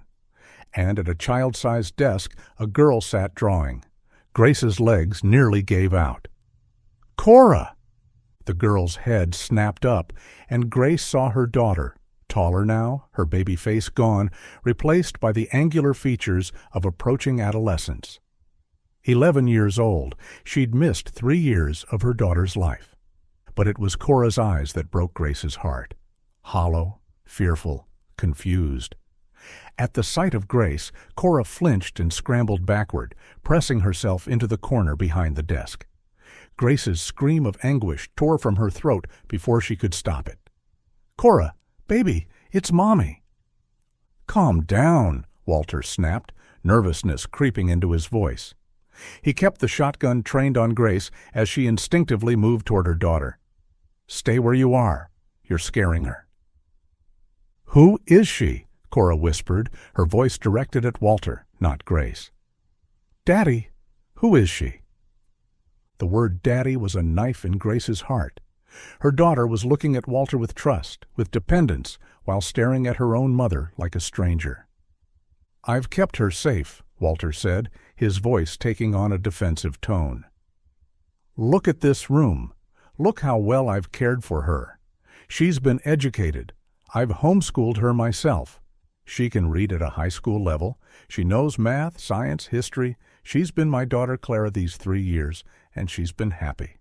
And at a child-sized desk, a girl sat drawing. Grace's legs nearly gave out. "Cora!" The girl's head snapped up, and Grace saw her daughter, taller now, her baby face gone, replaced by the angular features of approaching adolescence. 11 years old, she'd missed 3 years of her daughter's life. But it was Cora's eyes that broke Grace's heart. Hollow, fearful, confused. At the sight of Grace, Cora flinched and scrambled backward, pressing herself into the corner behind the desk. Grace's scream of anguish tore from her throat before she could stop it. "Cora, baby, it's Mommy." "Calm down," Walter snapped, nervousness creeping into his voice. He kept the shotgun trained on Grace as she instinctively moved toward her daughter. "Stay where you are. You're scaring her." "Who is she?" Cora whispered, her voice directed at Walter, not Grace. "Daddy, who is she?" The word Daddy was a knife in Grace's heart. Her daughter was looking at Walter with trust, with dependence, while staring at her own mother like a stranger. "I've kept her safe," Walter said, his voice taking on a defensive tone. "Look at this room. Look how well I've cared for her. She's been educated. I've homeschooled her myself. She can read at a high school level. She knows math, science, history. She's been my daughter Clara these 3 years, and she's been happy."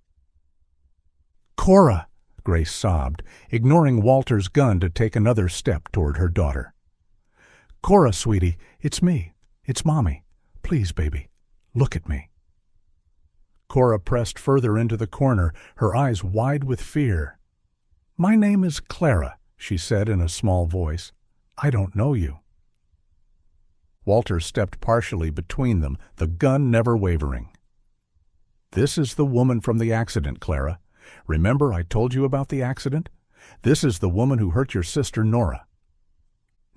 "Cora!" Grace sobbed, ignoring Walter's gun to take another step toward her daughter. "Cora, sweetie, it's me. It's Mommy. Please, baby, look at me." Cora pressed further into the corner, her eyes wide with fear. "My name is Clara," she said in a small voice. "I don't know you." Walter stepped partially between them, the gun never wavering. "This is the woman from the accident, Clara. Remember I told you about the accident? This is the woman who hurt your sister Nora."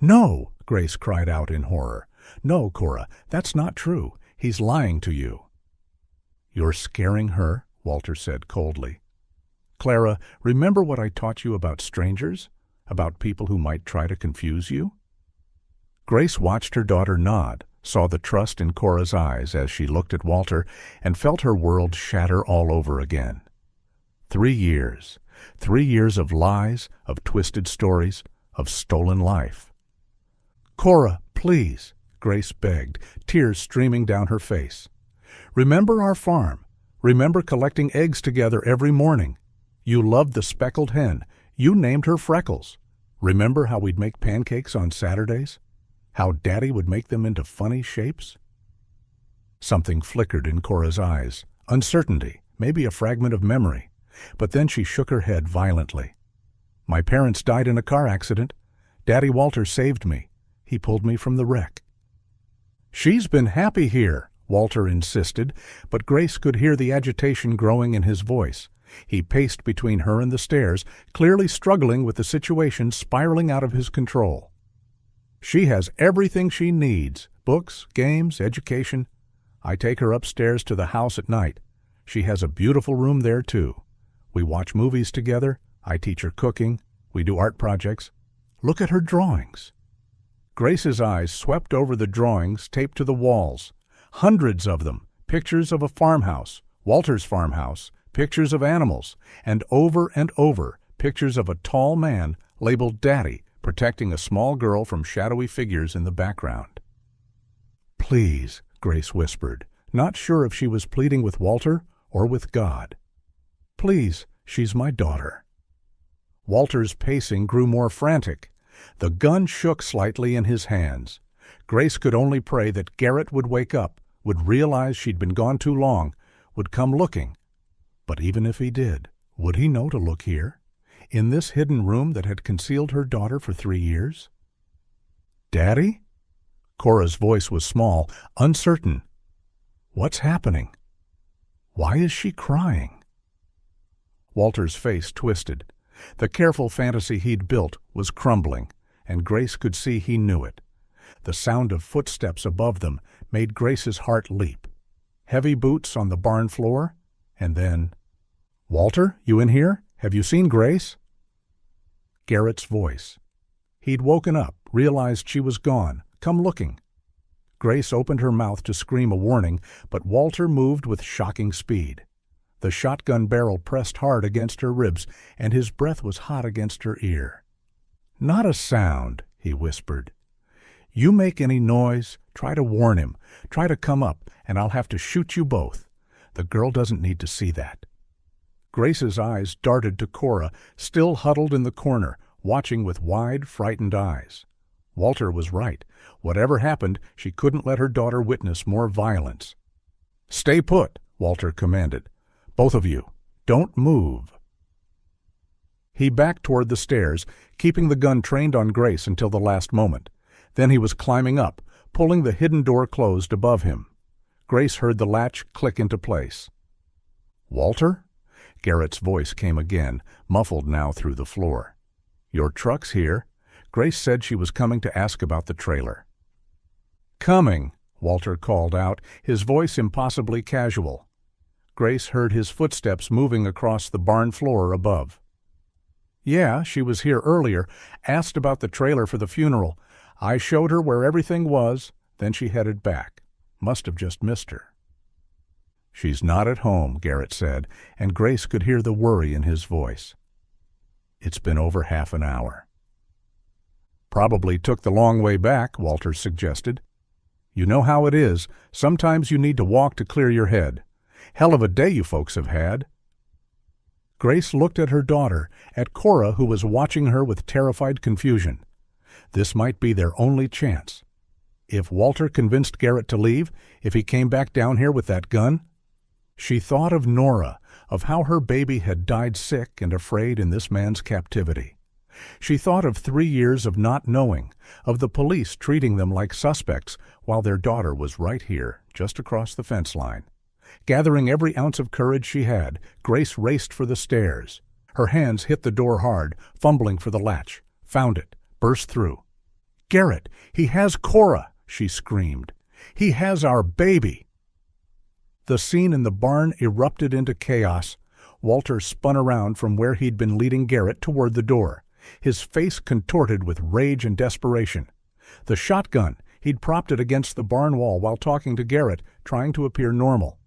"No!" Grace cried out in horror. "No, Cora, that's not true. He's lying to you." "You're scaring her," Walter said coldly. "Clara, remember what I taught you about strangers? About people who might try to confuse you?" Grace watched her daughter nod, saw the trust in Cora's eyes as she looked at Walter, and felt her world shatter all over again. 3 years. 3 years of lies, of twisted stories, of stolen life. "Cora, please," Grace begged, tears streaming down her face. "Remember our farm. Remember collecting eggs together every morning. You loved the speckled hen. You named her Freckles. Remember how we'd make pancakes on Saturdays? How Daddy would make them into funny shapes?" Something flickered in Cora's eyes. Uncertainty, maybe a fragment of memory. But then she shook her head violently. "My parents died in a car accident. Daddy Walter saved me. He pulled me from the wreck." "She's been happy here," Walter insisted, but Grace could hear the agitation growing in his voice. He paced between her and the stairs, clearly struggling with the situation spiraling out of his control. She has everything she needs, books, games, education. I take her upstairs to the house at night. She has a beautiful room there, too. We watch movies together. I teach her cooking. We do art projects. Look at her drawings." Grace's eyes swept over the drawings taped to the walls. Hundreds of them, pictures of a farmhouse, Walter's farmhouse, pictures of animals, and over, pictures of a tall man labeled Daddy protecting a small girl from shadowy figures in the background. "Please," Grace whispered, not sure if she was pleading with Walter or with God. "Please, she's my daughter." Walter's pacing grew more frantic. The gun shook slightly in his hands. Grace could only pray that Garrett would wake up, would realize she'd been gone too long, would come looking. But even if he did, would he know to look here, in this hidden room that had concealed her daughter for 3 years? "Daddy?" Cora's voice was small, uncertain. "What's happening? Why is she crying?" Walter's face twisted. The careful fantasy he'd built was crumbling, and Grace could see he knew it. The sound of footsteps above them made Grace's heart leap. Heavy boots on the barn floor, and then, "Walter, you in here? Have you seen Grace?" Garrett's voice. He'd woken up, realized she was gone, come looking. Grace opened her mouth to scream a warning, but Walter moved with shocking speed. The shotgun barrel pressed hard against her ribs, and his breath was hot against her ear. "Not a sound," he whispered. "You make any noise, try to warn him, try to come up, and I'll have to shoot you both. The girl doesn't need to see that." Grace's eyes darted to Cora, still huddled in the corner, watching with wide, frightened eyes. Walter was right. Whatever happened, she couldn't let her daughter witness more violence. "Stay put," Walter commanded. "Both of you, don't move." He backed toward the stairs, keeping the gun trained on Grace until the last moment. Then he was climbing up, pulling the hidden door closed above him. Grace heard the latch click into place. "Walter?" Garrett's voice came again, muffled now through the floor. "Your truck's here." Grace said she was coming to ask about the trailer. "Coming," Walter called out, his voice impossibly casual. Grace heard his footsteps moving across the barn floor above. "Yeah, she was here earlier, asked about the trailer for the funeral. I showed her where everything was, then she headed back. Must have just missed her." "She's not at home," Garrett said, and Grace could hear the worry in his voice. "It's been over half an hour." "Probably took the long way back," Walter suggested. "You know how it is. Sometimes you need to walk to clear your head. Hell of a day you folks have had." Grace looked at her daughter, at Cora, who was watching her with terrified confusion. This might be their only chance. If Walter convinced Garrett to leave, if he came back down here with that gun? She thought of Nora, of how her baby had died sick and afraid in this man's captivity. She thought of 3 years of not knowing, of the police treating them like suspects while their daughter was right here, just across the fence line. Gathering every ounce of courage she had, Grace raced for the stairs. Her hands hit the door hard, fumbling for the latch. Found it, burst through. "Garrett, he has Cora!" she screamed. "He has our baby!" The scene in the barn erupted into chaos. Walter spun around from where he'd been leading Garrett toward the door, his face contorted with rage and desperation. The shotgun, he'd propped it against the barn wall while talking to Garrett, trying to appear normal.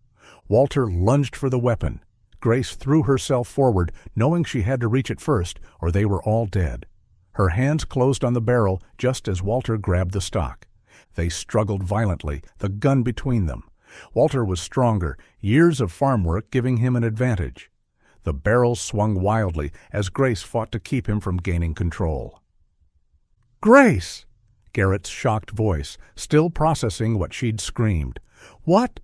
Walter lunged for the weapon. Grace threw herself forward, knowing she had to reach it first, or they were all dead. Her hands closed on the barrel just as Walter grabbed the stock. They struggled violently, the gun between them. Walter was stronger, years of farm work giving him an advantage. The barrel swung wildly as Grace fought to keep him from gaining control. "Grace!" Garrett's shocked voice, still processing what she'd screamed. "What?"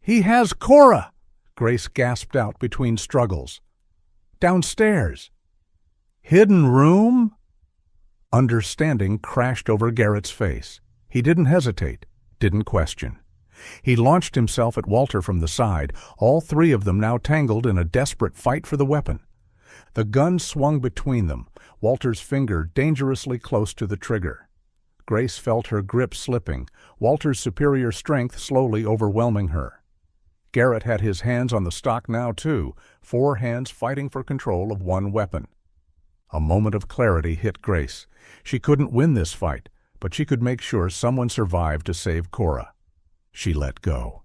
"He has Cora!" Grace gasped out between struggles. "Downstairs." "Hidden room?" Understanding crashed over Garrett's face. He didn't hesitate, didn't question. He launched himself at Walter from the side, all 3 of them now tangled in a desperate fight for the weapon. The gun swung between them, Walter's finger dangerously close to the trigger. Grace felt her grip slipping, Walter's superior strength slowly overwhelming her. Garrett had his hands on the stock now, too, 4 hands fighting for control of one weapon. A moment of clarity hit Grace. She couldn't win this fight, but she could make sure someone survived to save Cora. She let go.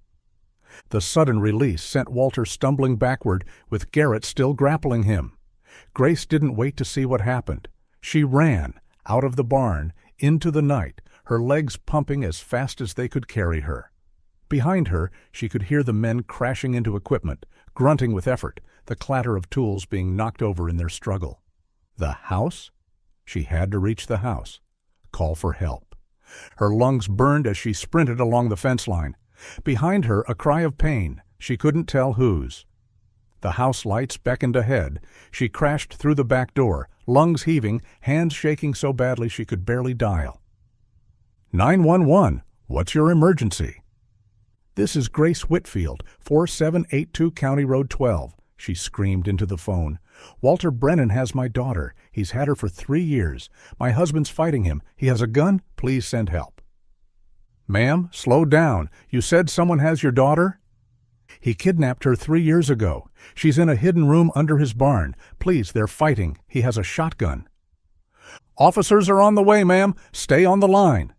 The sudden release sent Walter stumbling backward, with Garrett still grappling him. Grace didn't wait to see what happened. She ran, out of the barn, into the night, her legs pumping as fast as they could carry her. Behind her, she could hear the men crashing into equipment, grunting with effort, the clatter of tools being knocked over in their struggle. The house? She had to reach the house. Call for help. Her lungs burned as she sprinted along the fence line. Behind her, a cry of pain. She couldn't tell whose. The house lights beckoned ahead. She crashed through the back door, lungs heaving, hands shaking so badly she could barely dial. 911, what's your emergency? This is Grace Whitfield, 4782 County Road 12, she screamed into the phone. Walter Brennan has my daughter. He's had her for 3 years. My husband's fighting him. He has a gun. Please send help. Ma'am, slow down. You said someone has your daughter? He kidnapped her 3 years ago. She's in a hidden room under his barn. Please, they're fighting. He has a shotgun. Officers are on the way, ma'am. Stay on the line.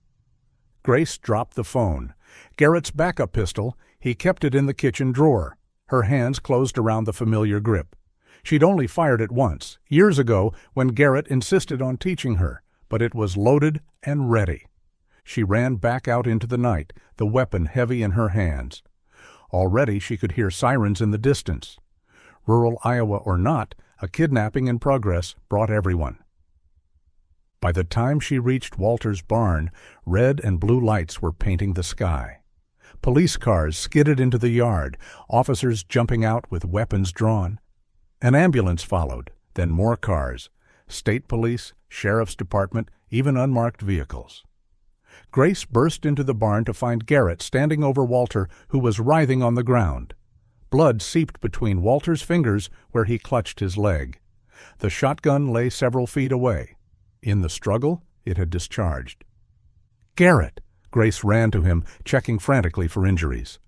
Grace dropped the phone. Garrett's backup pistol, he kept it in the kitchen drawer. Her hands closed around the familiar grip. She'd only fired it once, years ago, when Garrett insisted on teaching her, but it was loaded and ready. She ran back out into the night, the weapon heavy in her hands. Already she could hear sirens in the distance. Rural Iowa or not, a kidnapping in progress brought everyone. By the time she reached Walter's barn, red and blue lights were painting the sky. Police cars skidded into the yard, officers jumping out with weapons drawn. An ambulance followed, then more cars, state police, sheriff's department, even unmarked vehicles. Grace burst into the barn to find Garrett standing over Walter, who was writhing on the ground. Blood seeped between Walter's fingers where he clutched his leg. The shotgun lay several feet away. In the struggle, it had discharged. Garrett! Grace ran to him, checking frantically for injuries.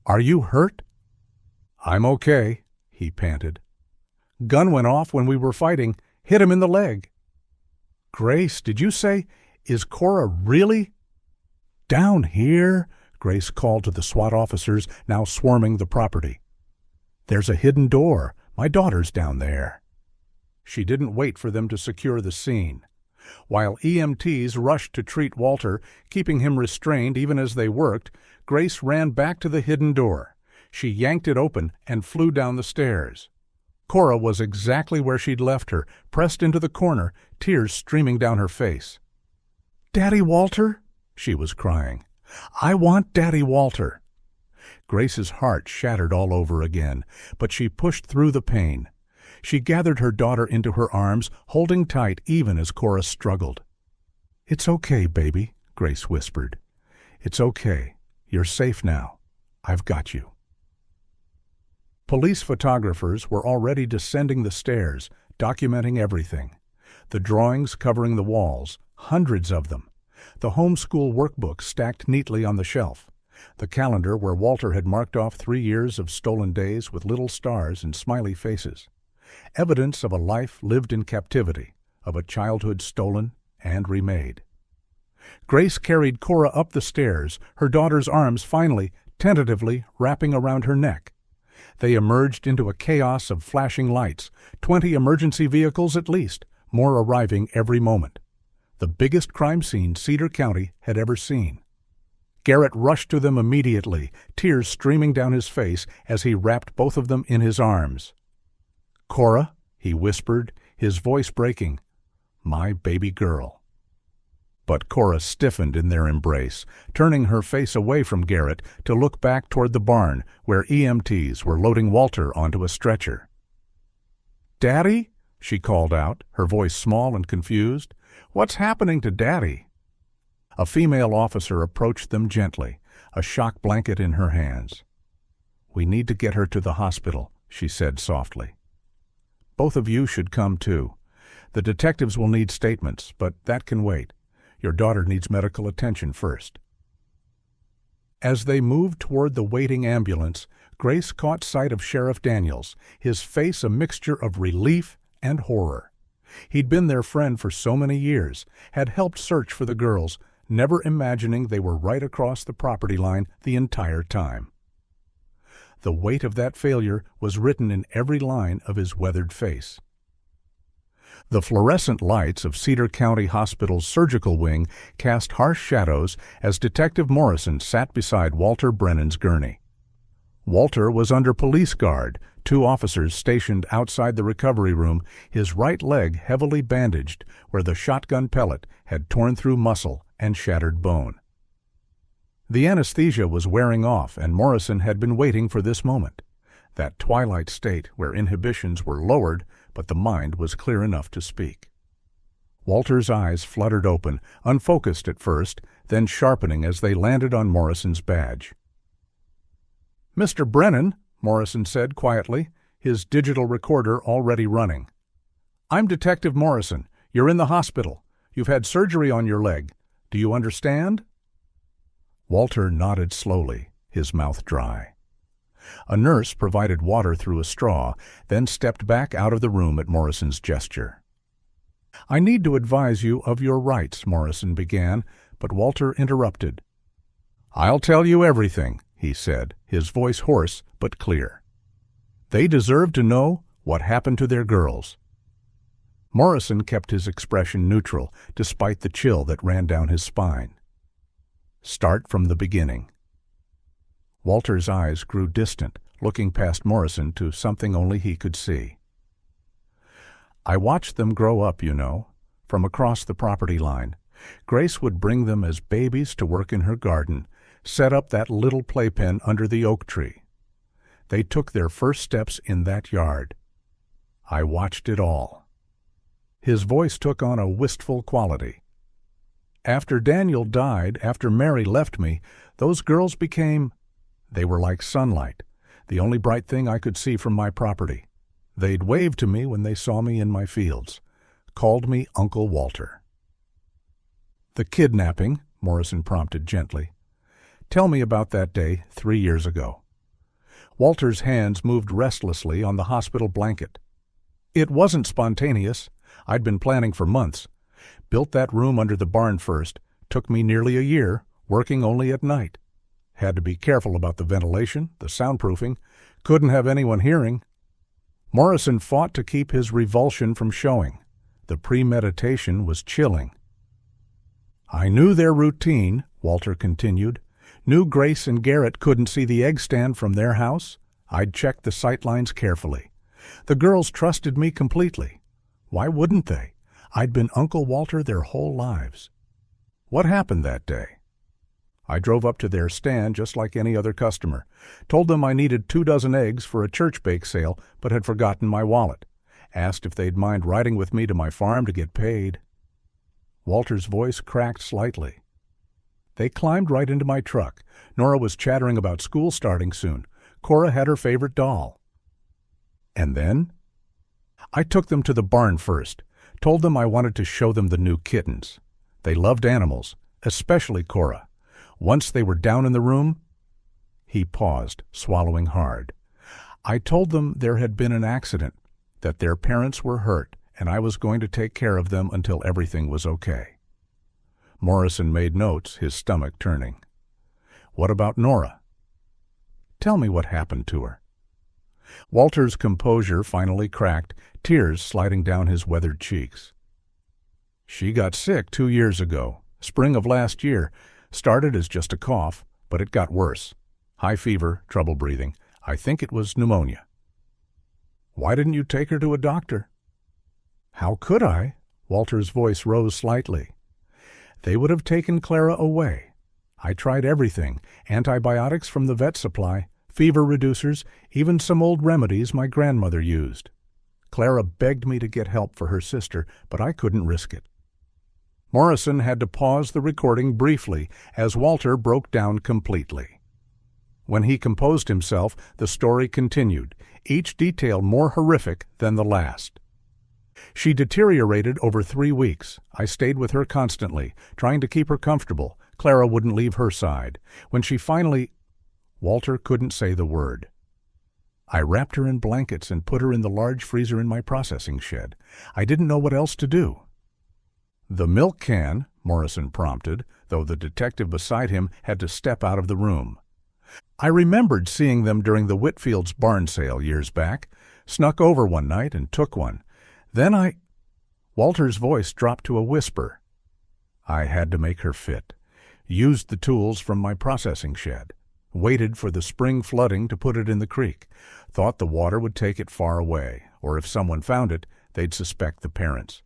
Are you hurt? I'm okay, he panted. Gun went off when we were fighting, hit him in the leg. Grace, did you say, is Cora really? Down here, Grace called to the SWAT officers now swarming the property. There's a hidden door. My daughter's down there. She didn't wait for them to secure the scene. While EMTs rushed to treat Walter, keeping him restrained even as they worked, Grace ran back to the hidden door. She yanked it open and flew down the stairs. Cora was exactly where she'd left her, pressed into the corner, tears streaming down her face. Daddy Walter? She was crying. I want Daddy Walter. Grace's heart shattered all over again, but she pushed through the pain. She gathered her daughter into her arms, holding tight even as Cora struggled. It's okay, baby, Grace whispered. It's okay. You're safe now. I've got you. Police photographers were already descending the stairs, documenting everything. The drawings covering the walls, hundreds of them. The homeschool workbook stacked neatly on the shelf. The calendar where Walter had marked off 3 years of stolen days with little stars and smiley faces. Evidence of a life lived in captivity, of a childhood stolen and remade. Grace carried Cora up the stairs, her daughter's arms finally, tentatively, wrapping around her neck. They emerged into a chaos of flashing lights, 20 emergency vehicles at least, more arriving every moment. The biggest crime scene Cedar County had ever seen. Garrett rushed to them immediately, tears streaming down his face as he wrapped both of them in his arms. Cora, he whispered, his voice breaking, my baby girl. But Cora stiffened in their embrace, turning her face away from Garrett to look back toward the barn where EMTs were loading Walter onto a stretcher. Daddy? She called out, her voice small and confused. What's happening to Daddy? A female officer approached them gently, a shock blanket in her hands. We need to get her to the hospital, she said softly. Both of you should come too. The detectives will need statements, but that can wait. Your daughter needs medical attention first." As they moved toward the waiting ambulance, Grace caught sight of Sheriff Daniels, his face a mixture of relief and horror. He'd been their friend for so many years, had helped search for the girls, never imagining they were right across the property line the entire time. The weight of that failure was written in every line of his weathered face. The fluorescent lights of Cedar County Hospital's surgical wing cast harsh shadows as Detective Morrison sat beside Walter Brennan's gurney. Walter was under police guard, 2 officers stationed outside the recovery room, his right leg heavily bandaged where the shotgun pellet had torn through muscle and shattered bone. The anesthesia was wearing off, and Morrison had been waiting for this moment, that twilight state where inhibitions were lowered but the mind was clear enough to speak. Walter's eyes fluttered open, unfocused at first, then sharpening as they landed on Morrison's badge. "Mr. Brennan," Morrison said quietly, his digital recorder already running. "I'm Detective Morrison. You're in the hospital. You've had surgery on your leg. Do you understand?" Walter nodded slowly, his mouth dry. A nurse provided water through a straw, then stepped back out of the room at Morrison's gesture. "I need to advise you of your rights," Morrison began, but Walter interrupted. "I'll tell you everything," he said, his voice hoarse but clear. "They deserve to know what happened to their girls." Morrison kept his expression neutral, despite the chill that ran down his spine. "Start from the beginning." Walter's eyes grew distant, looking past Morrison to something only he could see. "I watched them grow up, you know, from across the property line. Grace would bring them as babies to work in her garden, set up that little playpen under the oak tree. They took their first steps in that yard. I watched it all." His voice took on a wistful quality. "After Daniel died, after Mary left me, those girls they were like sunlight, the only bright thing I could see from my property. They'd wave to me when they saw me in my fields, called me Uncle Walter." "The kidnapping," Morrison prompted gently. "Tell me about that day 3 years ago." Walter's hands moved restlessly on the hospital blanket. "It wasn't spontaneous. I'd been planning for months. Built that room under the barn first. Took me nearly a year, working only at night. Had to be careful about the ventilation, the soundproofing. Couldn't have anyone hearing." Morrison fought to keep his revulsion from showing. The premeditation was chilling. "I knew their routine," Walter continued. "Knew Grace and Garrett couldn't see the egg stand from their house. I'd checked the sight lines carefully. The girls trusted me completely. Why wouldn't they? I'd been Uncle Walter their whole lives." "What happened that day?" "I drove up to their stand just like any other customer. Told them I needed 24 eggs for a church bake sale, but had forgotten my wallet. Asked if they'd mind riding with me to my farm to get paid." Walter's voice cracked slightly. "They climbed right into my truck. Nora was chattering about school starting soon. Cora had her favorite doll." "And then?" "I took them to the barn first. Told them I wanted to show them the new kittens. They loved animals, especially Cora. Once they were down in the room—" He paused, swallowing hard. "I told them there had been an accident, that their parents were hurt, and I was going to take care of them until everything was okay." Morrison made notes, his stomach turning. "What about Nora?" "Tell me what happened to her." Walter's composure finally cracked, tears sliding down his weathered cheeks. "She got sick 2 years ago, spring of last year. Started as just a cough, but it got worse. High fever, trouble breathing. I think it was pneumonia." "Why didn't you take her to a doctor?" "How could I?" Walter's voice rose slightly. "They would have taken Clara away. I tried everything, antibiotics from the vet supply, fever reducers, even some old remedies my grandmother used. Clara begged me to get help for her sister, but I couldn't risk it." Morrison had to pause the recording briefly as Walter broke down completely. When he composed himself, the story continued, each detail more horrific than the last. She deteriorated over 3 weeks. I stayed with her constantly, trying to keep her comfortable. Clara wouldn't leave her side. When she finally... Walter couldn't say the word. I wrapped her in blankets and put her in the large freezer in my processing shed. I didn't know what else to do. "The milk can," Morrison prompted, though the detective beside him had to step out of the room. "I remembered seeing them during the Whitfield's barn sale years back. Snuck over one night and took one. Then I..." Walter's voice dropped to a whisper. "I had to make her fit. Used the tools from my processing shed. Waited for the spring flooding to put it in the creek. Thought the water would take it far away, or if someone found it, they'd suspect the parents.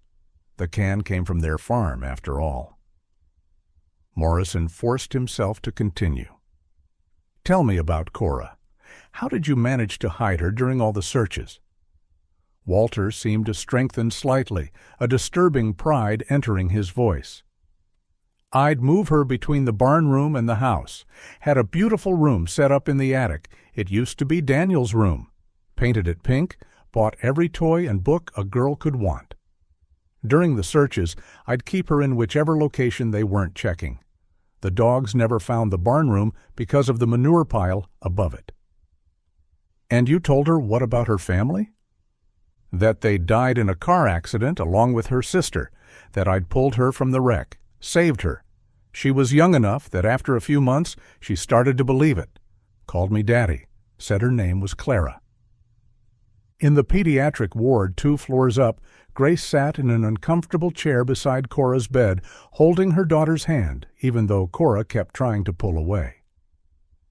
The can came from their farm, after all." Morrison forced himself to continue. "Tell me about Cora. How did you manage to hide her during all the searches?" Walter seemed to strengthen slightly, a disturbing pride entering his voice. "I'd move her between the barn room and the house. Had a beautiful room set up in the attic. It used to be Daniel's room. Painted it pink, bought every toy and book a girl could want. During the searches, I'd keep her in whichever location they weren't checking. The dogs never found the barn room because of the manure pile above it." "And you told her what about her family?" "That they died in a car accident along with her sister, that I'd pulled her from the wreck, saved her. She was young enough that after a few months she started to believe it. Called me Daddy, said her name was Clara." In the pediatric ward 2 floors up, Grace sat in an uncomfortable chair beside Cora's bed, holding her daughter's hand, even though Cora kept trying to pull away.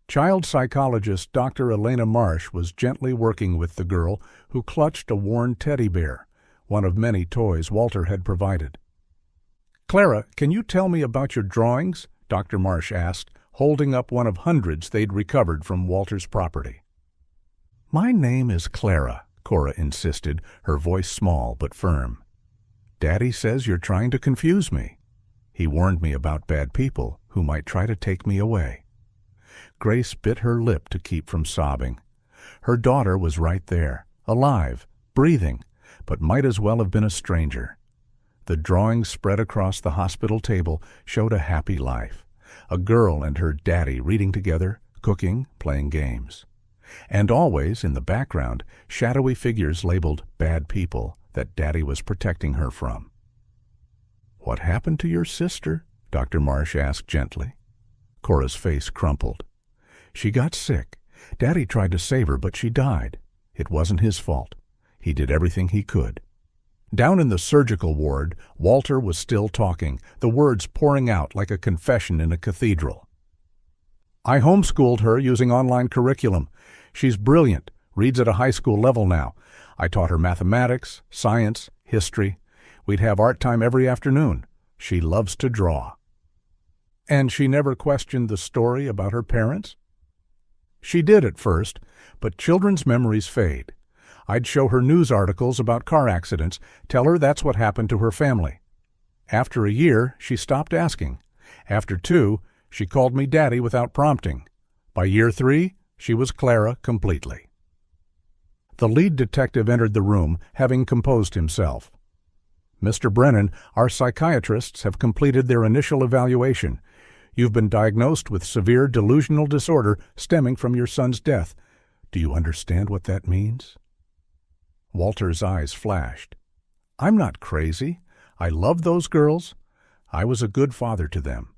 Child psychologist Dr. Elena Marsh was gently working with the girl, who clutched a worn teddy bear, one of many toys Walter had provided. "Clara, can you tell me about your drawings?" Dr. Marsh asked, holding up one of hundreds they'd recovered from Walter's property. "My name is Clara," Cora insisted, her voice small but firm. "Daddy says you're trying to confuse me. He warned me about bad people who might try to take me away." Grace bit her lip to keep from sobbing. Her daughter was right there, alive, breathing, but might as well have been a stranger. The drawings spread across the hospital table showed a happy life. A girl and her daddy reading together, cooking, playing games. And always, in the background, shadowy figures labeled bad people that Daddy was protecting her from. "What happened to your sister?" Dr. Marsh asked gently. Cora's face crumpled. "She got sick. Daddy tried to save her, but she died. It wasn't his fault. He did everything he could." Down in the surgical ward, Walter was still talking, the words pouring out like a confession in a cathedral. "I homeschooled her using online curriculum. She's brilliant, reads at a high school level now. I taught her mathematics, science, history. We'd have art time every afternoon. She loves to draw." "And she never questioned the story about her parents?" "She did at first, but children's memories fade. I'd show her news articles about car accidents, tell her that's what happened to her family. After a year, she stopped asking. After 2, she called me Daddy without prompting. By year 3, she was Clara completely." The lead detective entered the room, having composed himself. "Mr. Brennan, our psychiatrists have completed their initial evaluation. You've been diagnosed with severe delusional disorder stemming from your son's death. Do you understand what that means?" Walter's eyes flashed. "I'm not crazy. I love those girls. I was a good father to them."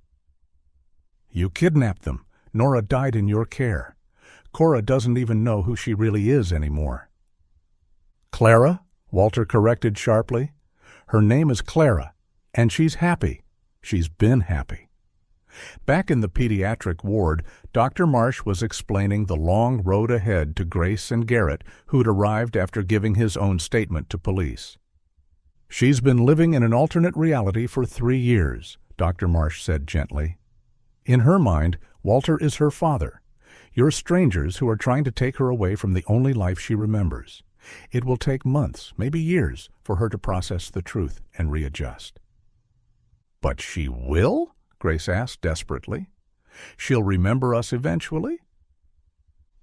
"You kidnapped them. Nora died in your care. Cora doesn't even know who she really is anymore." "Clara?" Walter corrected sharply. "Her name is Clara, and she's happy. She's been happy." Back in the pediatric ward, Dr. Marsh was explaining the long road ahead to Grace and Garrett, who'd arrived after giving his own statement to police. "She's been living in an alternate reality for 3 years, Dr. Marsh said gently. "In her mind, Walter is her father. You're strangers who are trying to take her away from the only life she remembers. It will take months, maybe years, for her to process the truth and readjust." "But she will?" Grace asked desperately. "She'll remember us eventually?"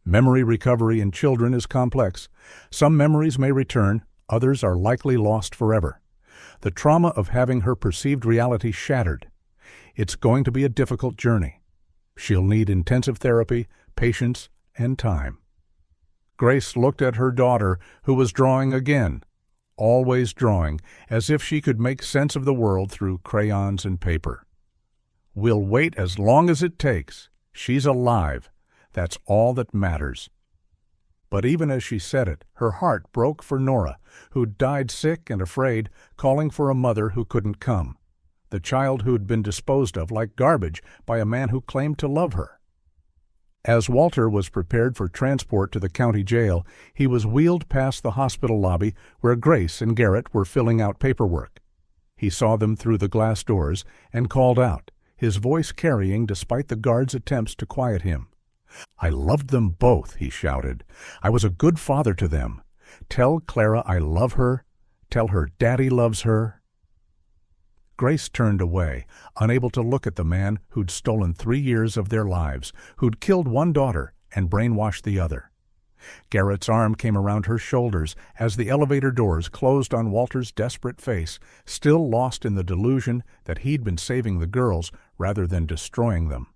"Memory recovery in children is complex. Some memories may return, Others are likely lost forever. The trauma of having her perceived reality shattered. It's going to be a difficult journey. She'll need intensive therapy, patience, and time. Grace looked at her daughter, who was drawing again, always drawing, as if she could make sense of the world through crayons and paper. "We'll wait as long as it takes. She's alive. That's all that matters." But even as she said it, her heart broke for Nora, who'd died sick and afraid, calling for a mother who couldn't come. The child who'd been disposed of like garbage by a man who claimed to love her. As Walter was prepared for transport to the county jail, he was wheeled past the hospital lobby where Grace and Garrett were filling out paperwork. He saw them through the glass doors and called out, his voice carrying despite the guards' attempts to quiet him. "I loved them both," he shouted. "I was a good father to them. Tell Clara I love her. Tell her Daddy loves her." Grace turned away, unable to look at the man who'd stolen 3 years of their lives, who'd killed one daughter and brainwashed the other. Garrett's arm came around her shoulders as the elevator doors closed on Walter's desperate face, still lost in the delusion that he'd been saving the girls rather than destroying them.